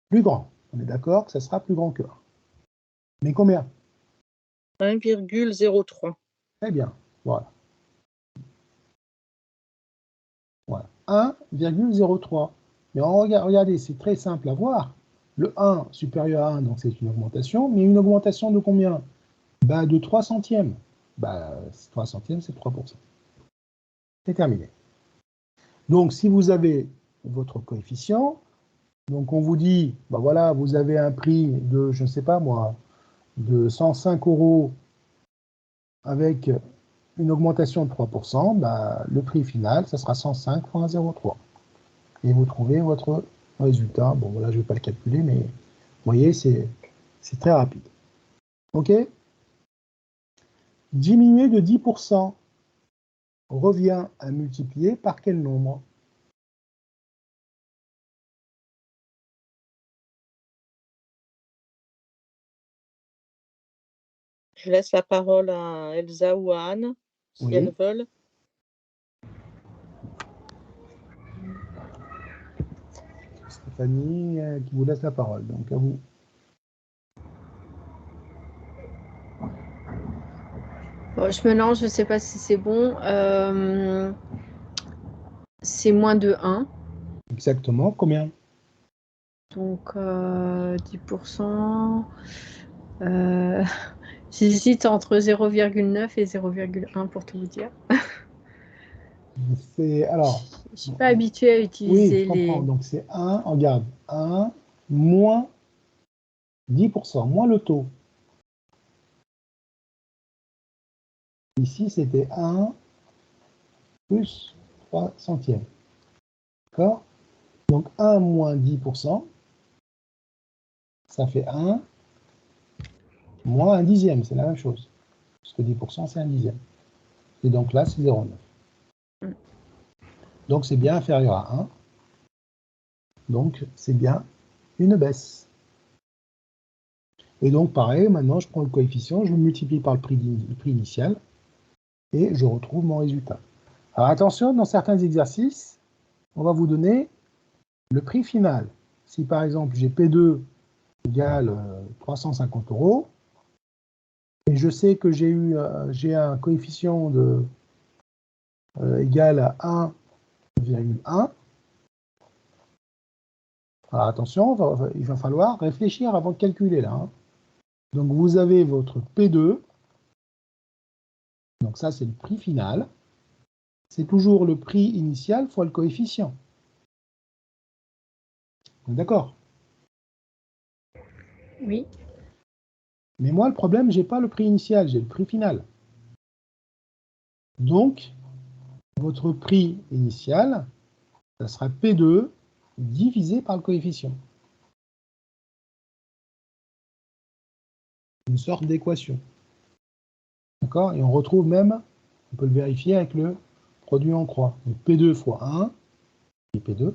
Plus grand. On est d'accord que ça sera plus grand que 1. Mais combien? 1,03. Très bien. Voilà. Voilà. 1,03. Mais regardez, c'est très simple à voir. Le 1 supérieur à 1, donc c'est une augmentation, mais une augmentation de combien? Bah, de 3 centièmes. Bah, 3 centièmes, c'est 3%. C'est terminé. Donc, si vous avez votre coefficient, donc on vous dit, bah voilà, vous avez un prix de, je ne sais pas moi, de 105 € avec une augmentation de 3%, bah, le prix final, ça sera 105 fois 0,3. Et vous trouvez votre résultat. Bon, voilà, je ne vais pas le calculer, mais vous voyez, c'est très rapide. OK? Diminuer de 10% revient à multiplier par quel nombre? Je laisse la parole à Elsa ou à Anne, si Oui. elles veulent. Stéphanie, qui vous laisse la parole, donc à vous. Bon, je me lance, je ne sais pas si c'est bon. C'est moins de 1. Exactement, combien? Donc 10%. J'hésite entre 0,9 et 0,1 pour tout vous dire. Alors, Je ne suis pas habituée à oui, utiliser je comprends. les... Donc c'est 1, regarde, 1 moins 10%, moins le taux. Ici, c'était 1 plus 3 centièmes. D'accord? Donc 1 moins 10%, ça fait 1 moins un dixième, c'est la même chose. Parce que 10%, c'est un dixième. Et donc là, c'est 0,9. Donc c'est bien inférieur à 1. Donc c'est bien une baisse. Et donc pareil, maintenant je prends le coefficient, je le multiplie par le prix initial et je retrouve mon résultat. Alors attention, dans certains exercices, on va vous donner le prix final. Si par exemple j'ai P2 égale 350 € et je sais que j'ai un coefficient de égal à 1,1, alors attention, il va falloir réfléchir avant de calculer là. Hein. Donc vous avez votre P2, donc ça c'est le prix final, c'est toujours le prix initial fois le coefficient. D'accord? Oui. Mais moi le problème, j'ai pas le prix initial, j'ai le prix final. Donc, votre prix initial, ça sera P2 divisé par le coefficient. Une sorte d'équation. D'accord? Et on retrouve même, on peut le vérifier avec le produit en croix. Donc P2 fois 1, qui est P2,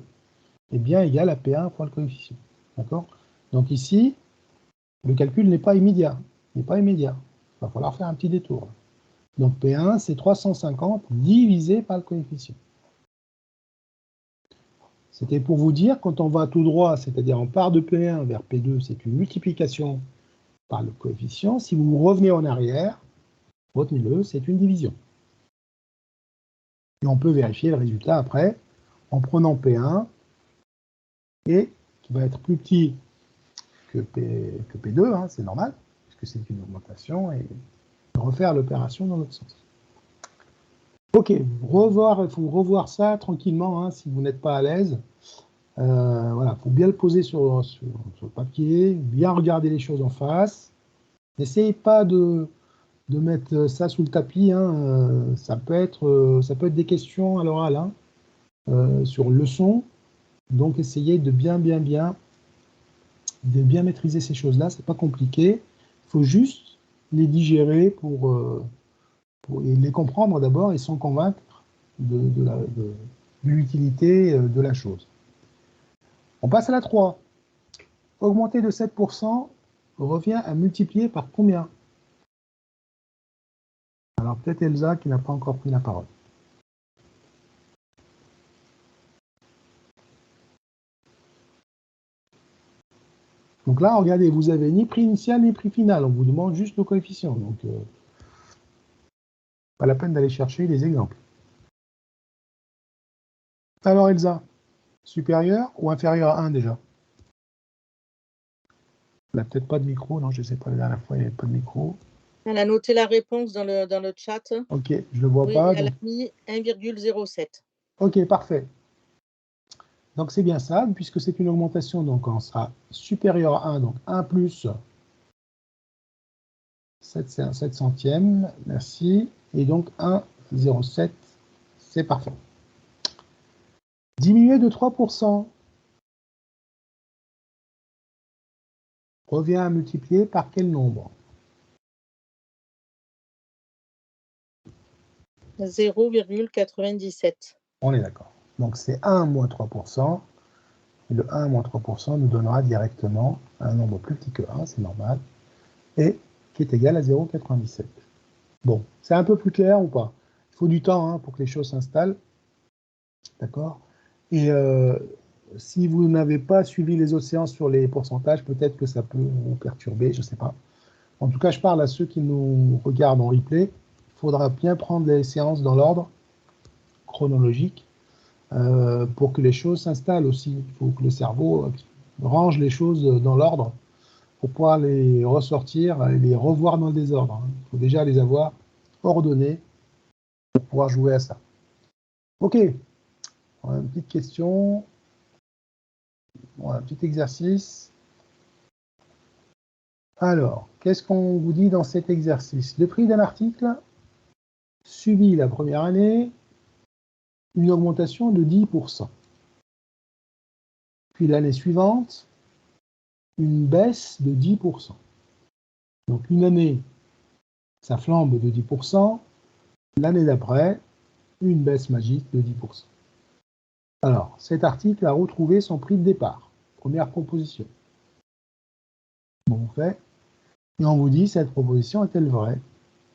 est bien égal à P1 fois le coefficient. D'accord? Donc ici, le calcul n'est pas immédiat. Il va falloir faire un petit détour. Donc P1, c'est 350 divisé par le coefficient. C'était pour vous dire, quand on va tout droit, c'est-à-dire on part de P1 vers P2, c'est une multiplication par le coefficient. Si vous revenez en arrière, retenez-le, c'est une division. Et on peut vérifier le résultat après en prenant P1 et qui va être plus petit que P2, hein, c'est normal, puisque c'est une augmentation, et refaire l'opération dans l'autre sens. Ok, il faut revoir ça tranquillement, hein, si vous n'êtes pas à l'aise. Voilà, il faut bien le poser sur le papier, bien regarder les choses en face. N'essayez pas de mettre ça sous le tapis, hein, ça peut être des questions à l'oral, hein, sur leçon. Donc essayez de bien maîtriser ces choses-là, c'est pas compliqué. Il faut juste les digérer pour les comprendre d'abord et s'en convaincre de l'utilité de la chose. On passe à la 3. Augmenter de 7% revient à multiplier par combien? Alors peut-être Elsa qui n'a pas encore pris la parole. Donc là, regardez, vous avez ni prix initial ni prix final. On vous demande juste le coefficient. Donc, pas la peine d'aller chercher les exemples. Alors Elsa, supérieur ou inférieur à 1 déjà? Elle n'a peut-être pas de micro. Non, je ne sais pas, la dernière fois, il n'y avait pas de micro. Elle a noté la réponse dans le chat. Ok, je ne le vois oui, pas. Elle donc... a mis 1,07. Ok, parfait. Donc c'est bien ça, puisque c'est une augmentation, donc on sera supérieur à 1, donc 1 plus 7 centièmes, merci, et donc 1,07, c'est parfait. Diminuer de 3% revient à multiplier par quel nombre? 0,97. On est d'accord. Donc c'est 1 moins 3%, et le 1 moins 3% nous donnera directement un nombre plus petit que 1, c'est normal, et qui est égal à 0,97. Bon, c'est un peu plus clair ou pas? Il faut du temps, hein, pour que les choses s'installent. D'accord? Et si vous n'avez pas suivi les autres séances sur les pourcentages, peut-être que ça peut vous perturber, je ne sais pas. En tout cas, je parle à ceux qui nous regardent en replay. Il faudra bien prendre les séances dans l'ordre chronologique pour que les choses s'installent aussi. Il faut que le cerveau range les choses dans l'ordre pour pouvoir les ressortir et les revoir dans le désordre. Il faut déjà les avoir ordonnés pour pouvoir jouer à ça. Ok. Une petite question. Voilà, un petit exercice. Alors, qu'est-ce qu'on vous dit dans cet exercice? Le prix d'un article subit la première année une augmentation de 10%. Puis l'année suivante, une baisse de 10%. Donc une année, ça flambe de 10%. L'année d'après, une baisse magique de 10%. Alors, cet article a retrouvé son prix de départ. Première proposition. Bon, on fait. Et on vous dit, cette proposition est-elle vraie?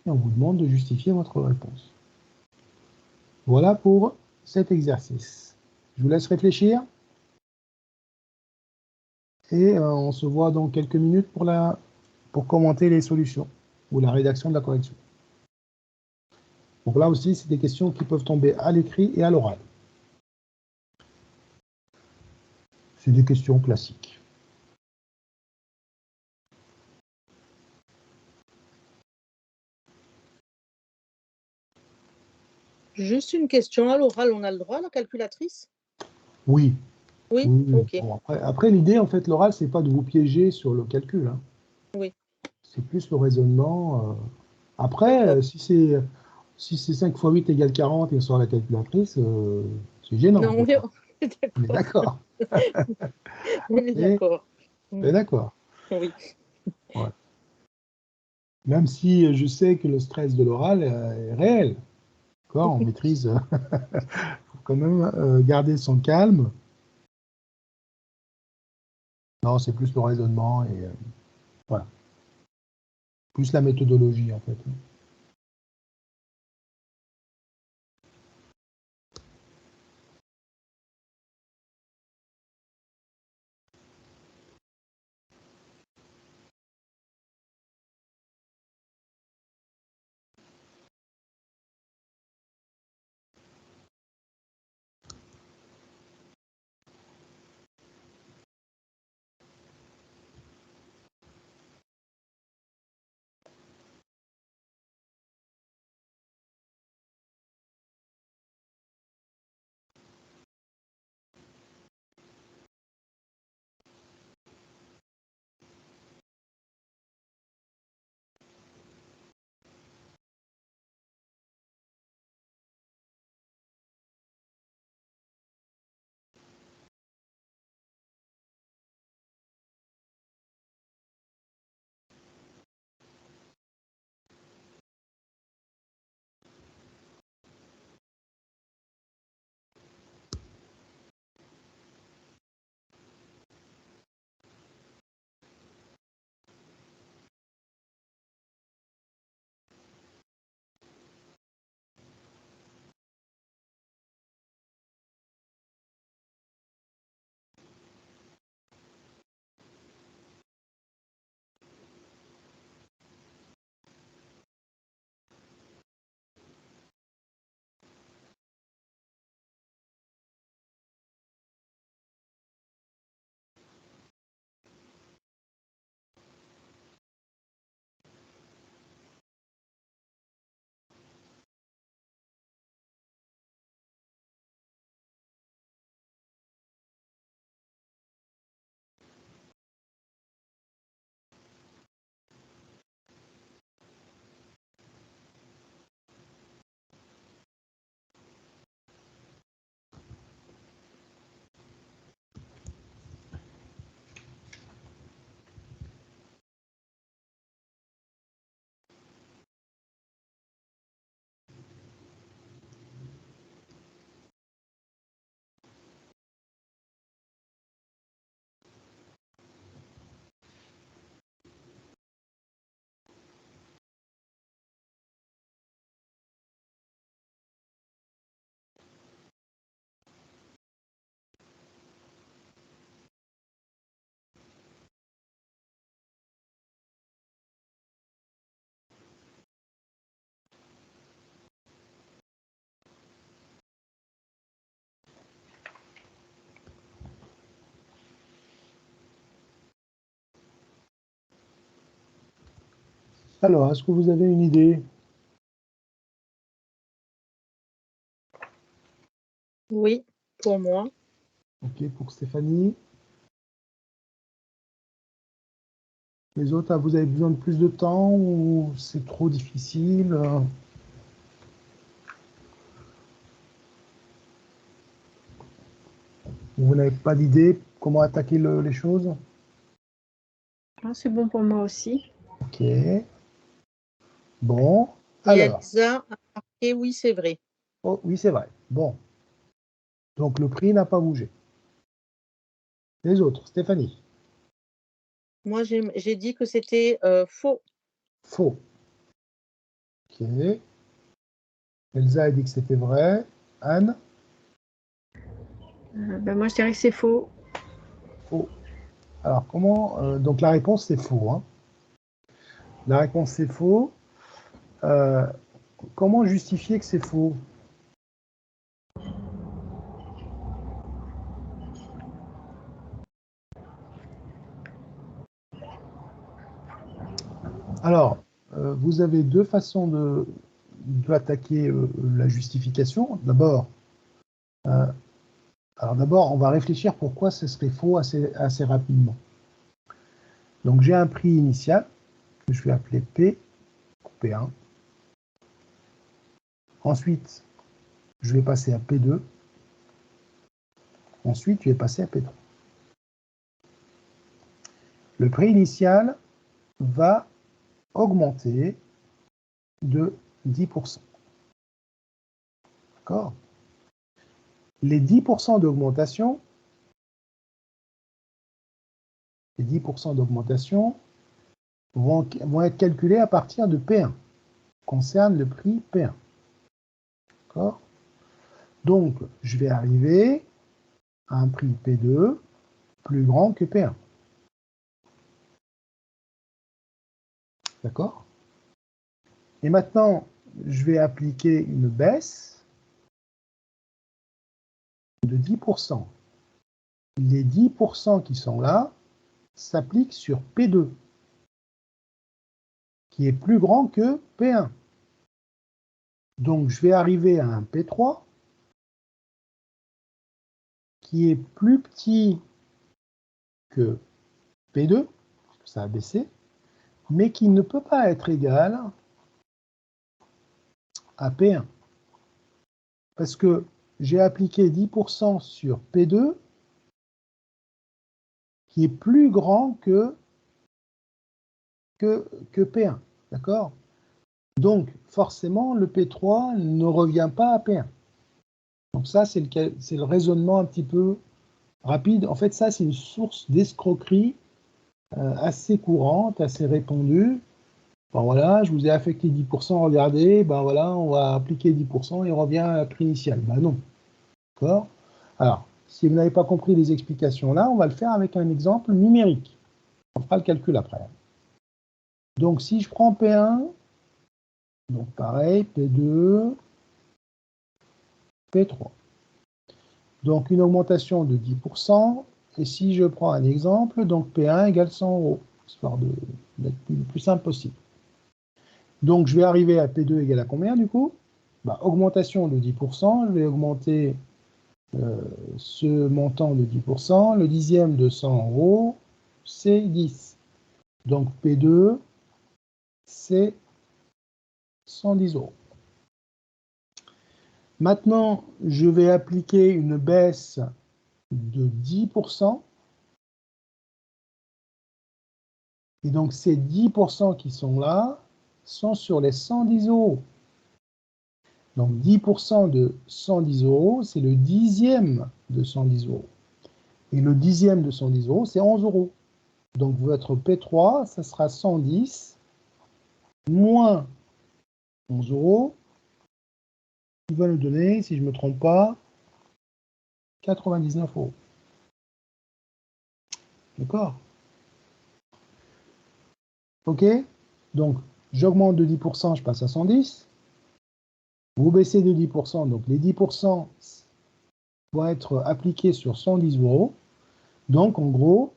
Et on vous demande de justifier votre réponse. Voilà pour cet exercice. Je vous laisse réfléchir. Et on se voit dans quelques minutes pour commenter les solutions ou la rédaction de la correction. Donc là aussi, c'est des questions qui peuvent tomber à l'écrit et à l'oral. C'est des questions classiques. Juste une question, à l'oral, on a le droit, la calculatrice? Oui. Oui, Oui. ok. Bon, après l'idée, en fait, l'oral, c'est pas de vous piéger sur le calcul. Hein. Oui. C'est plus le raisonnement. Après, si si c'est 5 fois 8 égale 40 et on sort la calculatrice, c'est gênant. Non, oui, On est d'accord. on est Et- d'accord. on est d'accord. Oui. Ouais. Même si je sais que le stress de l'oral est réel. D'accord, on maîtrise. Faut quand même garder son calme. Non, c'est plus le raisonnement et voilà. Plus la méthodologie en fait. Alors, est-ce que vous avez une idée? Oui, pour moi. Ok, pour Stéphanie. Les autres, vous avez besoin de plus de temps ou c'est trop difficile? Vous n'avez pas d'idée comment attaquer les choses? Ah, c'est bon pour moi aussi. Ok. Bon. Et Alors. Elsa a marqué oui, c'est vrai. Oh, oui, c'est vrai. Bon. Donc, le prix n'a pas bougé. Les autres, Stéphanie. Moi, j'ai dit que c'était faux. Faux. Ok. Elsa a dit que c'était vrai. Anne? Ben moi, je dirais que c'est faux. Faux. Alors, comment... donc, la réponse, c'est faux. Hein. La réponse, c'est faux. Euh, comment justifier que c'est faux? Alors, vous avez deux façons d'attaquer la justification. D'abord, on va réfléchir pourquoi ce serait faux assez rapidement. Donc, j'ai un prix initial que je vais appeler P, P1. Ensuite, je vais passer à P2. Ensuite, je vais passer à P3. Le prix initial va augmenter de 10%. D'accord? Les 10% d'augmentation, vont être calculés à partir de P1, concerne le prix P1. D'accord? Donc, je vais arriver à un prix P2 plus grand que P1. D'accord? Et maintenant, je vais appliquer une baisse de 10%. Les 10% qui sont là s'appliquent sur P2, qui est plus grand que P1. Donc, je vais arriver à un P3 qui est plus petit que P2, parce que ça a baissé, mais qui ne peut pas être égal à P1. Parce que j'ai appliqué 10% sur P2, qui est plus grand que P1. D'accord? Donc, forcément, le P3 ne revient pas à P1. Donc ça, c'est le raisonnement un petit peu rapide. En fait, ça, c'est une source d'escroquerie assez courante, assez répandue. Ben voilà, je vous ai affecté 10%, regardez, ben voilà, on va appliquer 10% et on revient à prix initial. Ben non. D'accord? Alors, si vous n'avez pas compris les explications là, on va le faire avec un exemple numérique. On fera le calcul après. Donc, si je prends P1, donc pareil, P2, P3. Donc, une augmentation de 10%. Et si je prends un exemple, donc P1 égale 100 euros, histoire d'être le plus simple possible. Donc, je vais arriver à P2 égale à combien, du coup? Bah, augmentation de 10%. Je vais augmenter ce montant de 10%. Le dixième de 100 euros, c'est 10. Donc, P2, c'est 110 euros. Maintenant, je vais appliquer une baisse de 10%. Et donc, ces 10% qui sont là sont sur les 110 euros. Donc, 10% de 110 euros, c'est le dixième de 110 euros. Et le dixième de 110 euros, c'est 11 euros. Donc, votre P3, ça sera 110 moins 11 euros, qui va nous donner, si je ne me trompe pas, 99 euros. D'accord? OK? Donc, j'augmente de 10%, je passe à 110. Vous baissez de 10%, donc les 10% vont être appliqués sur 110 euros. Donc, en gros,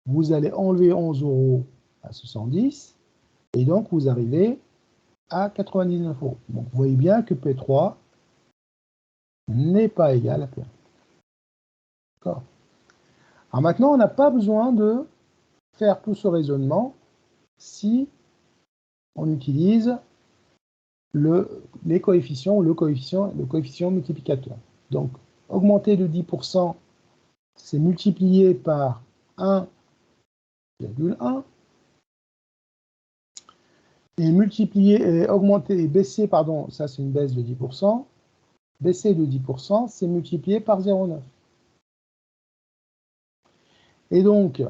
vous allez enlever 11 euros à ce 110, et donc vous arrivez à 99 euros. Donc, vous voyez bien que P3 n'est pas égal à P1. D'accord? Alors maintenant, on n'a pas besoin de faire tout ce raisonnement si on utilise les coefficients ou le coefficient multiplicateur. Donc, augmenter de 10%, c'est multiplier par 1,1. Et baisser, pardon, ça c'est une baisse de 10%. Baisser de 10%, c'est multiplier par 0,9. Et donc,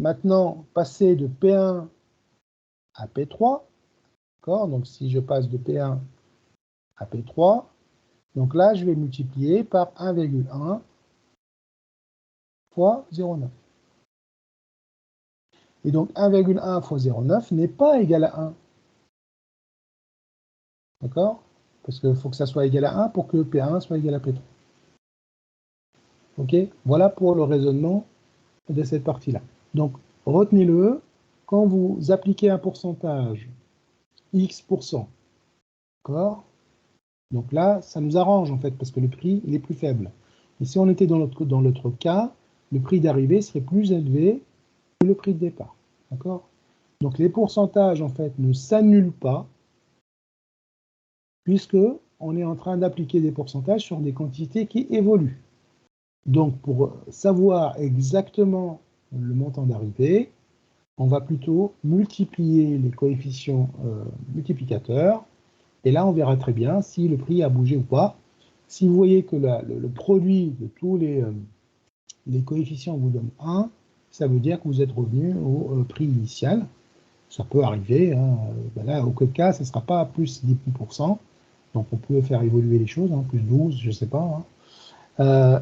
maintenant, passer de P1 à P3, d'accord? Donc, si je passe de P1 à P3, donc là, je vais multiplier par 1,1 fois 0,9. Et donc, 1,1 fois 0,9 n'est pas égal à 1. D'accord? Parce qu'il faut que ça soit égal à 1 pour que P1 soit égal à P3. OK? Voilà pour le raisonnement de cette partie-là. Donc, retenez-le, quand vous appliquez un pourcentage, X%, d'accord? Donc là, ça nous arrange en fait, parce que le prix il est plus faible. Et si on était dans l'autre cas, le prix d'arrivée serait plus élevé que le prix de départ. D'accord? Donc les pourcentages en fait ne s'annulent pas. puisque on est en train d'appliquer des pourcentages sur des quantités qui évoluent. Donc, pour savoir exactement le montant d'arrivée, on va plutôt multiplier les coefficients multiplicateurs, et là, on verra très bien si le prix a bougé ou pas. Si vous voyez que le produit de tous les coefficients vous donne 1, ça veut dire que vous êtes revenu au prix initial. Ça peut arriver, hein. Ben là, auquel cas, ce ne sera pas plus 10%, donc on peut faire évoluer les choses, hein, plus 12, je ne sais pas. Hein.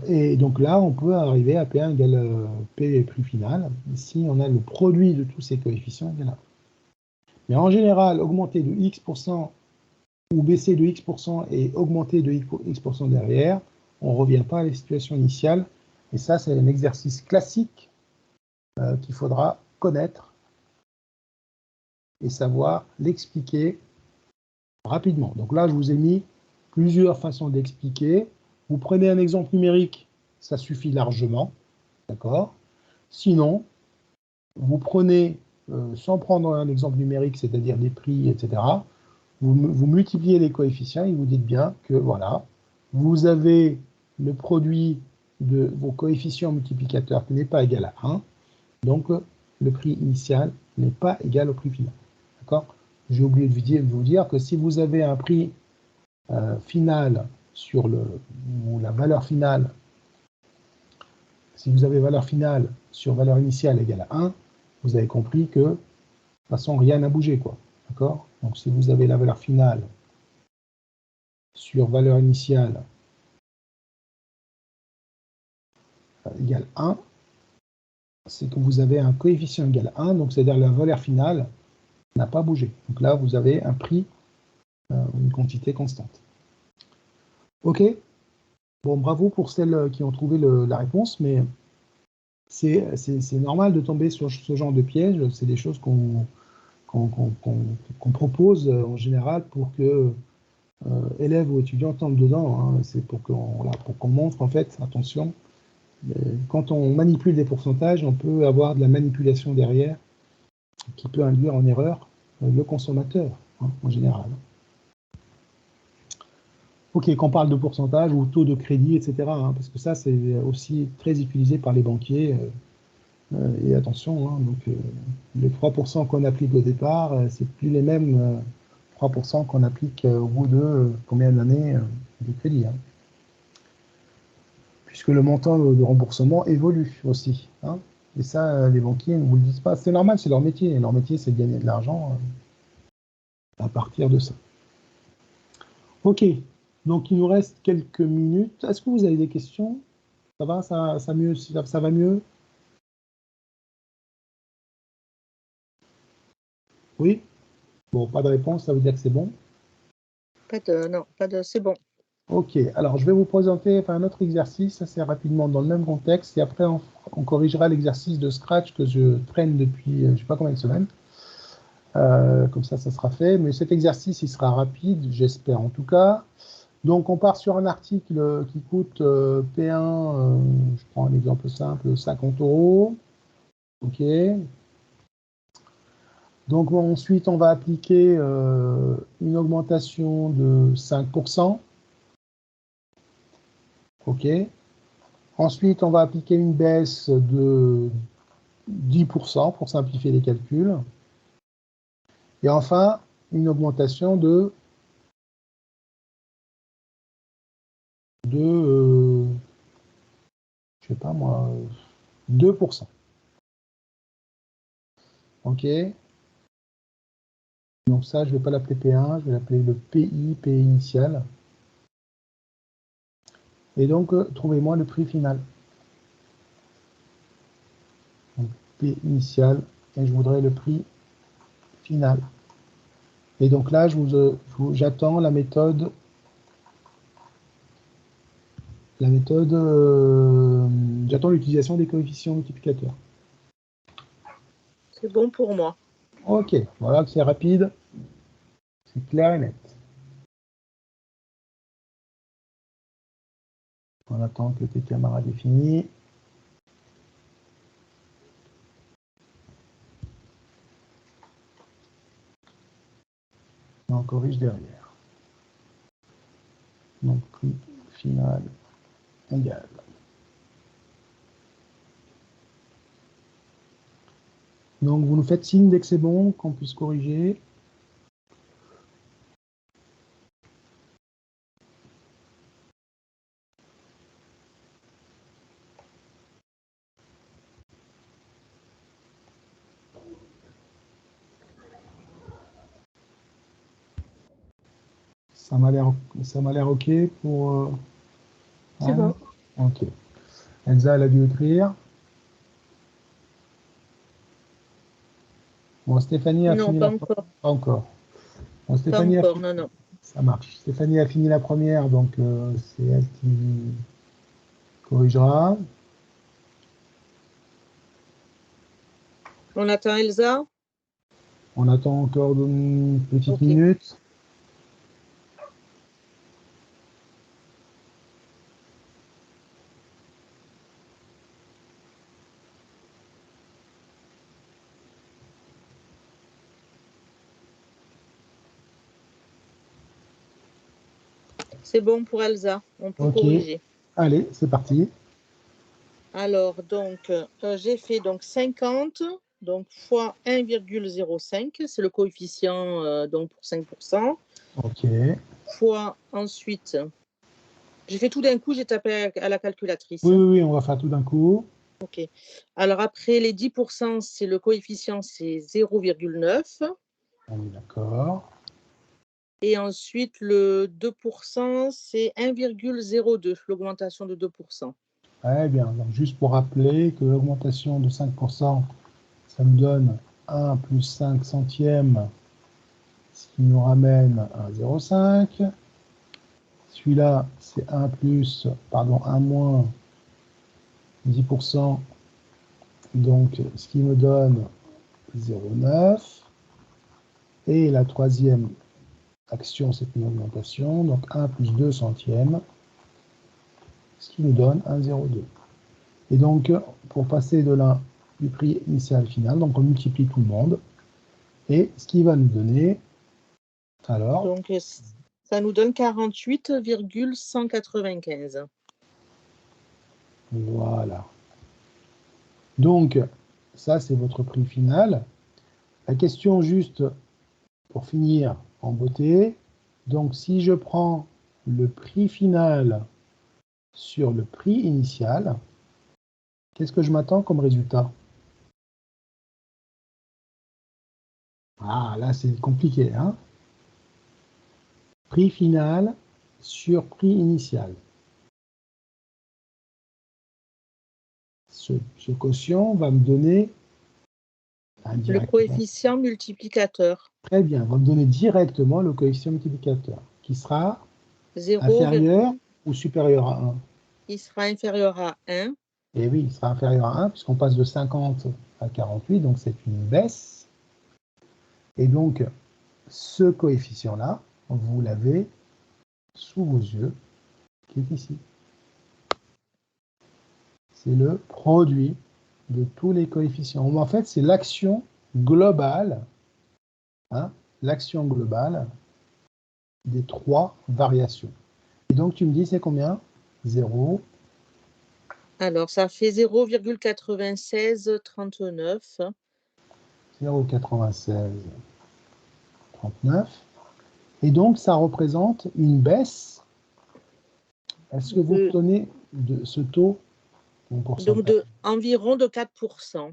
Et donc là, on peut arriver à P1 égale P prix final, si on a le produit de tous ces coefficients égal à 1. Mais en général, augmenter de X% ou baisser de X% et augmenter de X% derrière, on ne revient pas à la situation initiale. Et ça, c'est un exercice classique qu'il faudra connaître et savoir l'expliquer rapidement. Donc là, je vous ai mis plusieurs façons d'expliquer. Vous prenez un exemple numérique, ça suffit largement, d'accord? Sinon, vous prenez, sans prendre un exemple numérique, c'est-à-dire des prix, etc., vous multipliez les coefficients et vous dites bien que, voilà, vous avez le produit de vos coefficients multiplicateurs qui n'est pas égal à 1, donc le prix initial n'est pas égal au prix final. D'accord? J'ai oublié de vous dire que si vous avez un prix final sur ou la valeur finale, si vous avez valeur finale sur valeur initiale égale à 1, vous avez compris que de toute façon rien n'a bougé, quoi. D'accord? Donc si vous avez la valeur finale sur valeur initiale égale 1, c'est que vous avez un coefficient égal à 1, donc c'est-à-dire la valeur finale n'a pas bougé. Donc là, vous avez un prix, une quantité constante. OK? Bon, bravo pour celles qui ont trouvé la réponse, mais c'est normal de tomber sur ce genre de piège. C'est des choses qu'on propose en général pour que élèves ou étudiants tombent dedans. Hein. C'est pour qu'on montre, en fait, attention, quand on manipule des pourcentages, on peut avoir de la manipulation derrière qui peut induire en erreur le consommateur, hein, en général. Ok, qu'on parle de pourcentage ou taux de crédit, etc. Hein, parce que ça, c'est aussi très utilisé par les banquiers. Et attention, hein, donc, les 3% qu'on applique au départ, c'est plus les mêmes 3% qu'on applique au bout de combien d'années de crédit. Hein, puisque le montant de remboursement évolue aussi. Hein, et ça, les banquiers ne vous le disent pas. C'est normal, c'est leur métier. Et leur métier, c'est de gagner de l'argent à partir de ça. Ok. Donc, il nous reste quelques minutes. Est-ce que vous avez des questions? Ça va, ça va mieux? Oui? Bon, pas de réponse, ça veut dire que c'est bon? Non, c'est bon. Ok, alors je vais vous présenter un autre exercice assez rapidement dans le même contexte et après on corrigera l'exercice de Scratch que je traîne depuis je ne sais pas combien de semaines. Comme ça sera fait. Mais cet exercice, il sera rapide, j'espère en tout cas. Donc, on part sur un article qui coûte P1, je prends un exemple simple, 50 €. OK. Donc, ensuite, on va appliquer une augmentation de 5%. OK. Ensuite, on va appliquer une baisse de 10% pour simplifier les calculs. Et enfin, une augmentation de je sais pas moi, 2%. OK. Donc ça, je ne vais pas l'appeler P1, je vais l'appeler le PI initial. Et donc, trouvez-moi le prix final. Donc, P initial, et je voudrais le prix final. Et donc là, j'attends la méthode. J'attends l'utilisation des coefficients multiplicateurs. C'est bon pour moi. Ok, voilà que c'est rapide, c'est clair et net. On attend que tes camarades aient fini. On corrige derrière. Donc, prix final égal. Donc, vous nous faites signe dès que c'est bon, qu'on puisse corriger. Ça m'a l'air OK pour... C'est bon. OK. Elsa, elle a dû écrire. Bon, Stéphanie a Non, fini pas la première. encore. Pas encore. Bon, Pas Stéphanie a encore, fini. non, non. Ça marche. Stéphanie a fini la première, donc c'est elle qui corrigera. On attend Elsa? On attend encore une petite Ok. minute. C'est bon pour Elsa. On peut OK. corriger. Allez, c'est parti. Alors, donc, j'ai fait donc 50, donc fois 1,05, c'est le coefficient donc pour 5%, OK. fois ensuite, j'ai fait tout d'un coup, j'ai tapé à la calculatrice. Oui, oui, oui, on va faire tout d'un coup. OK. Alors après, les 10%, c'est le coefficient, c'est 0,9. On est d'accord. Et ensuite, le 2%, c'est 1,02, l'augmentation de 2%. Très bien. Donc, juste pour rappeler que l'augmentation de 5%, ça me donne 1 plus 5 centièmes, ce qui nous ramène à 0,5. Celui-là, c'est 1 plus, pardon, 1 moins 10%, donc ce qui me donne 0,9. Et la troisième action, c'est une augmentation, donc 1 plus 2 centièmes, ce qui nous donne 1,02. Et donc, pour passer de là du prix initial final, donc on multiplie tout le monde, et ce qui va nous donner, alors... Donc, ça nous donne 48,195. Voilà. Donc, ça, c'est votre prix final. La question juste, pour finir en beauté, donc si je prends le prix final sur le prix initial, qu'est-ce que je m'attends comme résultat? Ah, là, c'est compliqué, hein? Prix final sur prix initial. Ce quotient va me donner Le indirectement. coefficient multiplicateur. Très bien, va me donner directement le coefficient multiplicateur, qui sera 0, inférieur ou supérieur à 1. il sera inférieur à 1. Et oui, il sera inférieur à 1, puisqu'on passe de 50 à 48, donc c'est une baisse. Et donc, ce coefficient-là, vous l'avez sous vos yeux, qui est ici. C'est le produit de tous les coefficients. En fait, c'est l'action globale, hein, l'action globale des trois variations. Et donc, tu me dis, c'est combien? 0. Alors, ça fait 0,9639. 0,96, 39. Et donc, ça représente une baisse. Est-ce que vous tenez de ce taux en pourcentage? Donc, environ de 4%.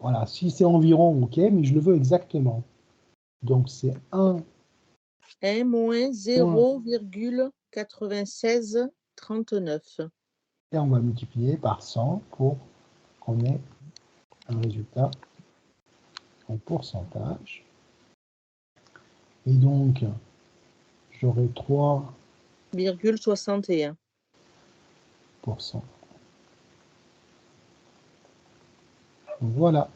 Voilà, si c'est environ, ok, mais je le veux exactement. Donc, c'est 1 moins 0,9639. et on va multiplier par 100 pour qu'on ait un résultat en pourcentage. Et donc, j'aurai 3,61. Voilà.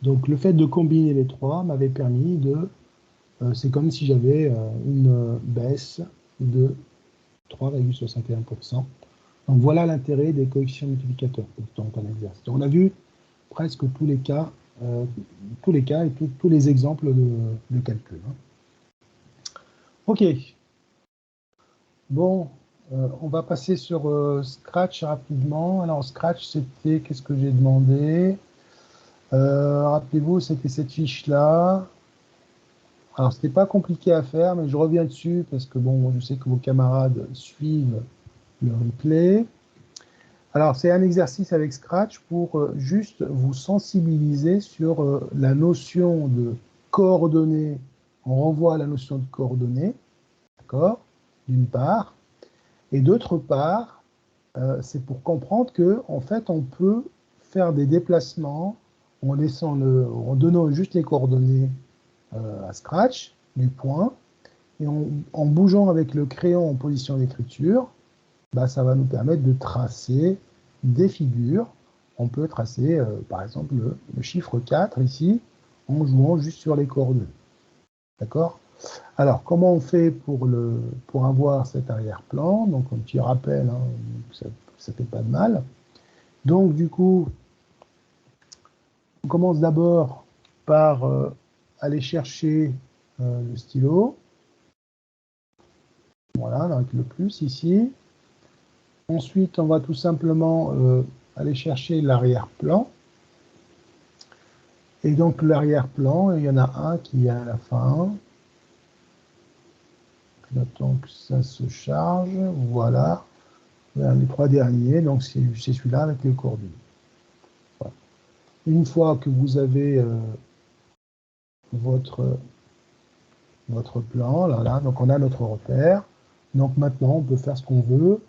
Donc, le fait de combiner les trois m'avait permis de... c'est comme si j'avais une baisse de 3,61%. Donc, voilà l'intérêt des coefficients multiplicateurs dans un exercice. On a vu presque tous les cas et tous les exemples de calcul. OK. Bon, on va passer sur Scratch rapidement. Alors, Scratch, c'était, qu'est-ce que j'ai demandé? Rappelez-vous, c'était cette fiche-là. Alors, c'était pas compliqué à faire, mais je reviens dessus parce que, bon, je sais que vos camarades suivent le replay. Alors, c'est un exercice avec Scratch pour juste vous sensibiliser sur la notion de coordonnées. On renvoie à la notion de coordonnées, d'accord, d'une part. Et d'autre part, c'est pour comprendre que, en fait, on peut faire des déplacements en donnant juste les coordonnées à Scratch, les points, et en bougeant avec le crayon en position d'écriture, bah, ça va nous permettre de tracer des figures. On peut tracer, par exemple, le chiffre 4 ici, en jouant juste sur les coordonnées. D'accord? Alors, comment on fait pour avoir cet arrière-plan? Donc, un petit rappel, hein, ça ne fait pas de mal. Donc, du coup, on commence d'abord par aller chercher le stylo. Voilà, avec le plus ici. Ensuite, on va tout simplement aller chercher l'arrière-plan. Et donc, l'arrière-plan, il y en a un qui est à la fin. J'attends que ça se charge. Voilà. Les trois derniers, donc c'est celui-là avec les coordonnées. Voilà. Une fois que vous avez votre plan, là, donc on a notre repère. Donc maintenant, on peut faire ce qu'on veut.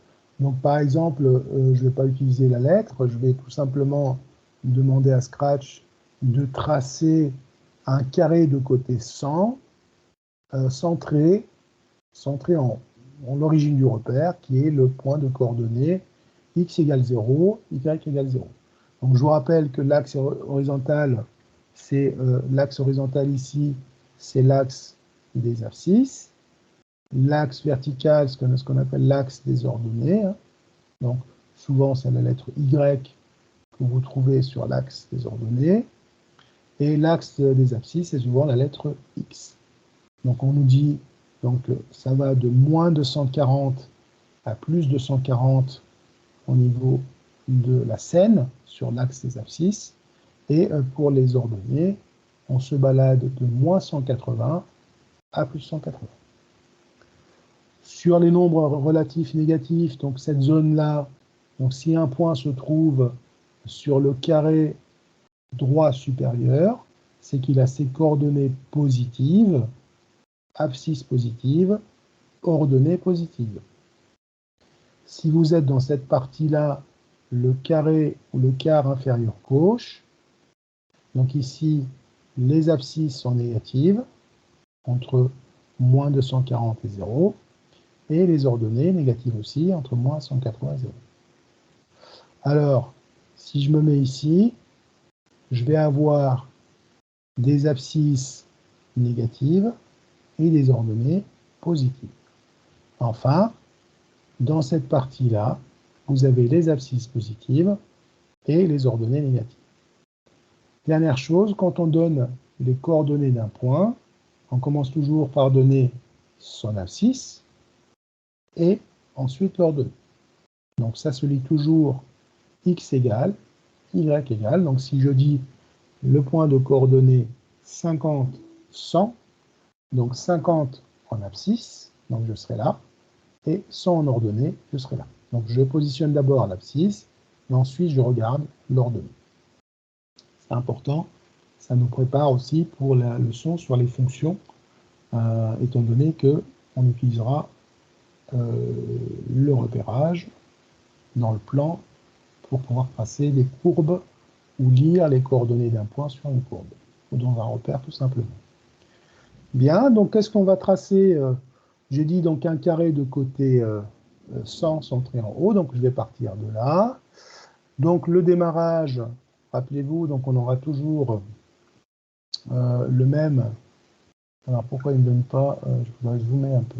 Donc par exemple, je ne vais pas utiliser la lettre, je vais tout simplement demander à Scratch de tracer un carré de côté 100, centré en l'origine du repère, qui est le point de coordonnées x égale 0, y égale 0. Donc je vous rappelle que l'axe horizontal, c'est l'axe horizontal ici, c'est l'axe des abscisses. L'axe vertical, ce qu'on appelle l'axe des ordonnées. Hein. Donc souvent c'est la lettre y que vous trouvez sur l'axe des ordonnées. Et l'axe des abscisses, c'est souvent la lettre x. Donc on nous dit, donc ça va de moins 240 à plus 240 au niveau de la scène sur l'axe des abscisses. Et pour les ordonnées, on se balade de moins 180 à plus 180. Sur les nombres relatifs négatifs, donc cette zone-là, donc si un point se trouve sur le carré droit supérieur, c'est qu'il a ses coordonnées positives, abscisse positive, ordonnées positives. Si vous êtes dans cette partie-là, le carré ou le quart inférieur gauche, donc ici, les abscisses sont négatives, entre moins 240 et 0, et les ordonnées négatives aussi, entre moins 180 et 0. Alors, si je me mets ici, je vais avoir des abscisses négatives et des ordonnées positives. Enfin, dans cette partie-là, vous avez les abscisses positives et les ordonnées négatives. Dernière chose, quand on donne les coordonnées d'un point, on commence toujours par donner son abscisse et ensuite l'ordonnée. Donc ça se lit toujours x égale, y égale. Donc si je dis le point de coordonnées 50, 100, donc 50 en abscisse, donc je serai là, et 100 en ordonnée, je serai là. Donc je positionne d'abord l'abscisse, et ensuite je regarde l'ordonnée. C'est important, ça nous prépare aussi pour la leçon sur les fonctions, étant donné qu'on utilisera le repérage dans le plan pour pouvoir tracer des courbes ou lire les coordonnées d'un point sur une courbe, ou dans un repère tout simplement. Bien, donc qu'est-ce qu'on va tracer? J'ai dit donc un carré de côté 100 centré en haut, donc je vais partir de là. Donc le démarrage, rappelez-vous, donc on aura toujours le même. Alors pourquoi il ne me donne pas? Je voudrais zoomer un peu.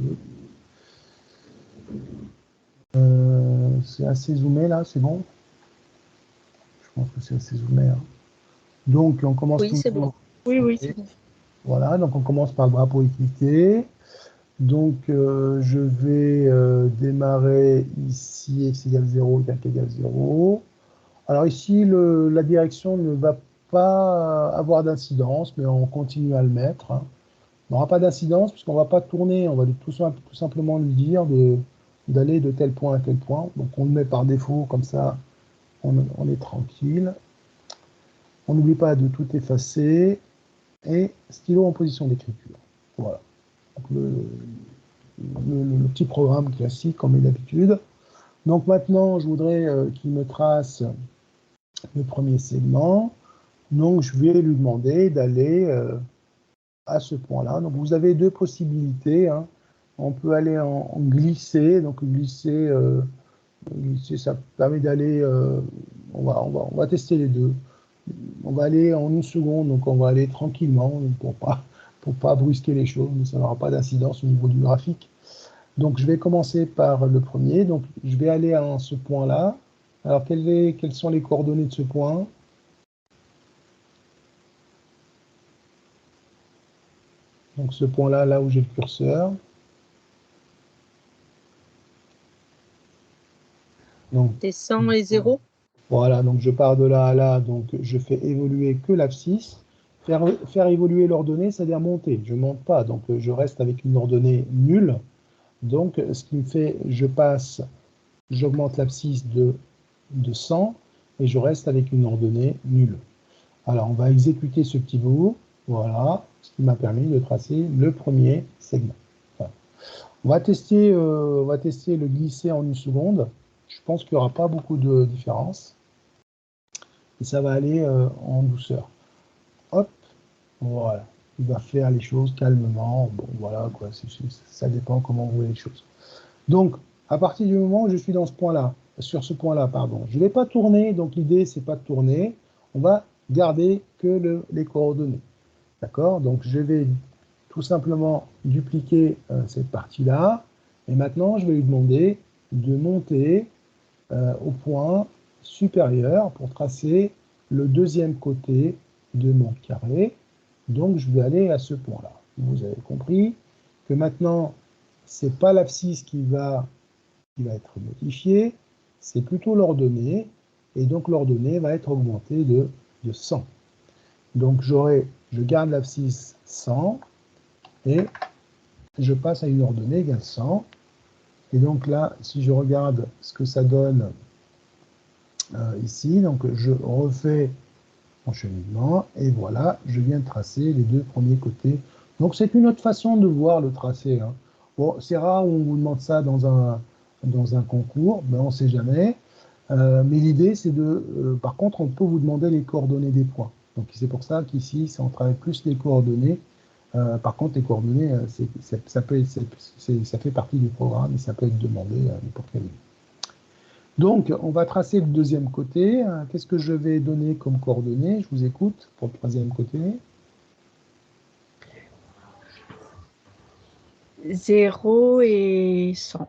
C'est assez zoomé là, c'est bon? Je pense que c'est assez zoomé. Hein. Donc on commence Oui, c'est bon. Oui, c'est bon. Voilà, donc on commence par le drapeau équité. Donc, je vais démarrer ici, x égale 0, y égale 0. Alors ici, la direction ne va pas avoir d'incidence, mais on continue à le mettre, hein. On n'aura pas d'incidence puisqu'on ne va pas tourner, on va tout simplement lui dire d'aller de tel point à tel point. Donc on le met par défaut, comme ça on est tranquille. On n'oublie pas de tout effacer et stylo en position d'écriture. Voilà. Donc le petit programme classique comme d'habitude. Donc maintenant, je voudrais qu'il me trace le premier segment. Donc je vais lui demander d'aller à ce point-là. Donc vous avez deux possibilités, hein. On peut aller en glisser. Donc glisser, ça permet d'aller. On va tester les deux. On va aller en une seconde, donc on va aller tranquillement pour pas brusquer les choses, mais ça n'aura pas d'incidence au niveau du graphique. Donc je vais commencer par le premier. Donc je vais aller à ce point-là. Alors quelles sont les coordonnées de ce point? Donc ce point-là, là où j'ai le curseur. Donc, C'est 100 et 0. Voilà, donc je pars de là à là, donc je fais évoluer que l'abscisse. Faire évoluer l'ordonnée, c'est-à-dire monter. Je ne monte pas, donc je reste avec une ordonnée nulle. Donc ce qui me fait, j'augmente l'abscisse de 100 et je reste avec une ordonnée nulle. Alors on va exécuter ce petit bout, voilà, ce qui m'a permis de tracer le premier segment. Voilà. On va tester le glisser en une seconde. Je pense qu'il n'y aura pas beaucoup de différence. Et ça va aller en douceur. Hop, voilà. Il va faire les choses calmement. Bon, voilà, quoi. Ça dépend comment vous voulez les choses. Donc, à partir du moment où je suis dans ce point-là, sur ce point-là, pardon, je ne vais pas tourner. Donc, l'idée, c'est pas de tourner. On va garder que les coordonnées. D'accord? Donc, je vais tout simplement dupliquer cette partie-là. Et maintenant, je vais lui demander de monter au point supérieur pour tracer le deuxième côté de mon carré. Donc, je vais aller à ce point-là. Vous avez compris que maintenant, ce n'est pas l'abscisse qui va être modifiée, c'est plutôt l'ordonnée. Et donc, l'ordonnée va être augmentée de 100. Donc, je garde l'abscisse 100 et je passe à une ordonnée égale 100. Et donc là, si je regarde ce que ça donne ici, donc je refais mon cheminement et voilà, je viens de tracer les deux premiers côtés. Donc c'est une autre façon de voir le tracé, hein. Bon, c'est rare où on vous demande ça dans un concours, mais on ne sait jamais. Mais l'idée, c'est par contre, on peut vous demander les coordonnées des points. Donc c'est pour ça qu'ici, on travaille plus les coordonnées. Par contre, les coordonnées, ça fait partie du programme et ça peut être demandé à n'importe quel moment. Donc, on va tracer le deuxième côté. Qu'est-ce que je vais donner comme coordonnées? Je vous écoute pour le troisième côté. 0 et 100.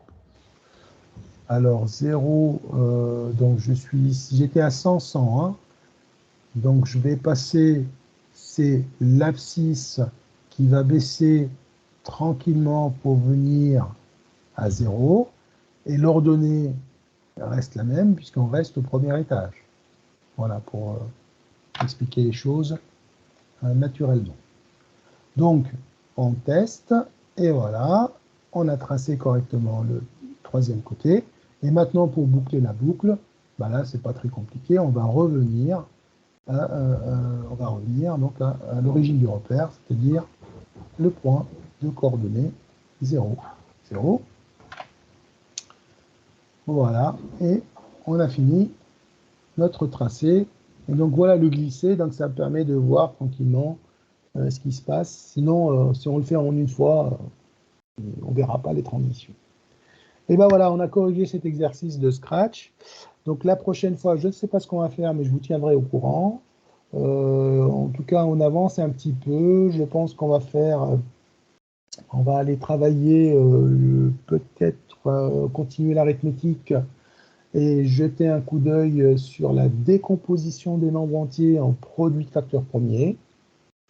Alors, 0, donc j'étais à 100, 100. Hein. Donc, je vais passer, c'est l'abscisse qui va baisser tranquillement pour venir à 0. Et l'ordonnée reste la même puisqu'on reste au premier étage. Voilà, pour expliquer les choses naturellement. Donc, on teste et voilà, on a tracé correctement le troisième côté. Et maintenant, pour boucler la boucle, bah là, c'est pas très compliqué. On va revenir donc à l'origine du repère, c'est-à-dire le point de coordonnées 0, 0. Voilà, et on a fini notre tracé. Et donc voilà le glisser, donc ça permet de voir tranquillement ce qui se passe. Sinon, si on le fait en une fois, on ne verra pas les transitions. Et ben voilà, on a corrigé cet exercice de Scratch. Donc la prochaine fois, je ne sais pas ce qu'on va faire, mais je vous tiendrai au courant. En tout cas, on avance un petit peu. Je pense qu'on va on va aller travailler, peut-être continuer l'arithmétique et jeter un coup d'œil sur la décomposition des nombres entiers en produits de facteurs premiers.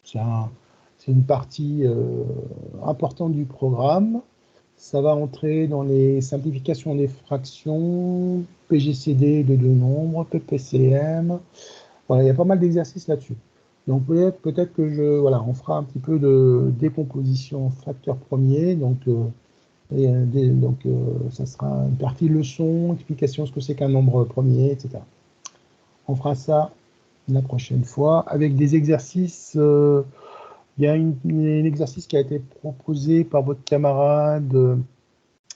C'est une partie importante du programme. Ça va entrer dans les simplifications des fractions, PGCD de deux nombres, PPCM. Voilà, il y a pas mal d'exercices là-dessus. Donc peut-être que voilà, on fera un petit peu de décomposition facteur premier. Donc, ça sera une partie leçon, explication de ce que c'est qu'un nombre premier, etc. On fera ça la prochaine fois avec des exercices. Il y a un exercice qui a été proposé par votre camarade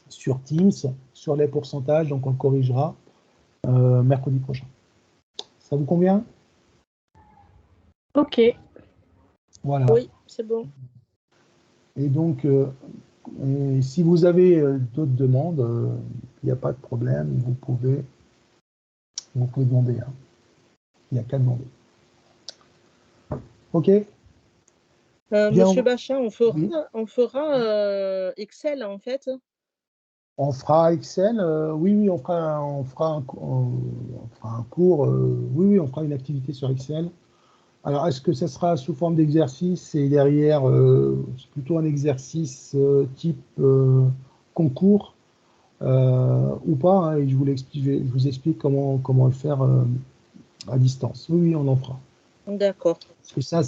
sur Teams, sur les pourcentages, donc on le corrigera mercredi prochain. Ça vous convient? Ok. Voilà. Oui, c'est bon. Et donc, si vous avez d'autres demandes, il n'y a pas de problème, vous pouvez demander. Hein. Il n'y a qu'à demander. OK? Bien, Monsieur Bachin, oui. on fera Excel en fait. On fera Excel, oui, on fera un cours, oui, on fera une activité sur Excel. Alors, est-ce que ça sera sous forme d'exercice et derrière, c'est plutôt un exercice type concours ou pas, hein, et je vous explique comment le faire à distance. Oui, on en fera. D'accord. Parce que ça,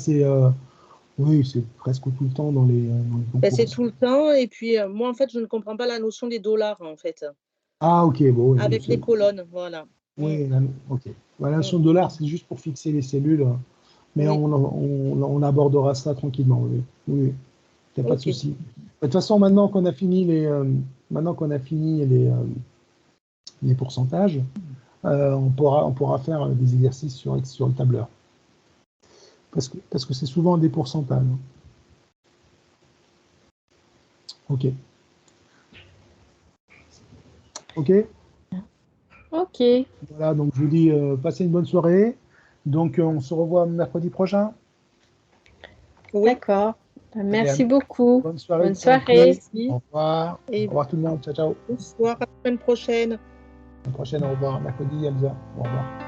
oui, c'est presque tout le temps dans les concours. C'est tout le temps. Et puis, moi, en fait, je ne comprends pas la notion des dollars, en fait, Ah, ok, bon. Oui, avec les colonnes, voilà. oui, ok. La notion de dollar, c'est juste pour fixer les cellules, mais Oui. on abordera ça tranquillement. Oui, oui, il n'y a pas de Ok. souci. De toute façon, maintenant qu'on a fini les pourcentages, on pourra faire des exercices sur le tableur. Parce que c'est souvent des pourcentages. Ok. Ok. Ok. Voilà, donc je vous dis, passez une bonne soirée. Donc, on se revoit mercredi prochain. Oui. D'accord. Allez, Merci beaucoup. bonne soirée de Bonne santé. soirée. Au Merci. revoir. Au Et revoir tout le monde. Ciao, ciao. bonsoir, à la semaine prochaine. À la prochaine, au revoir. Mercredi, Elsa. Au revoir.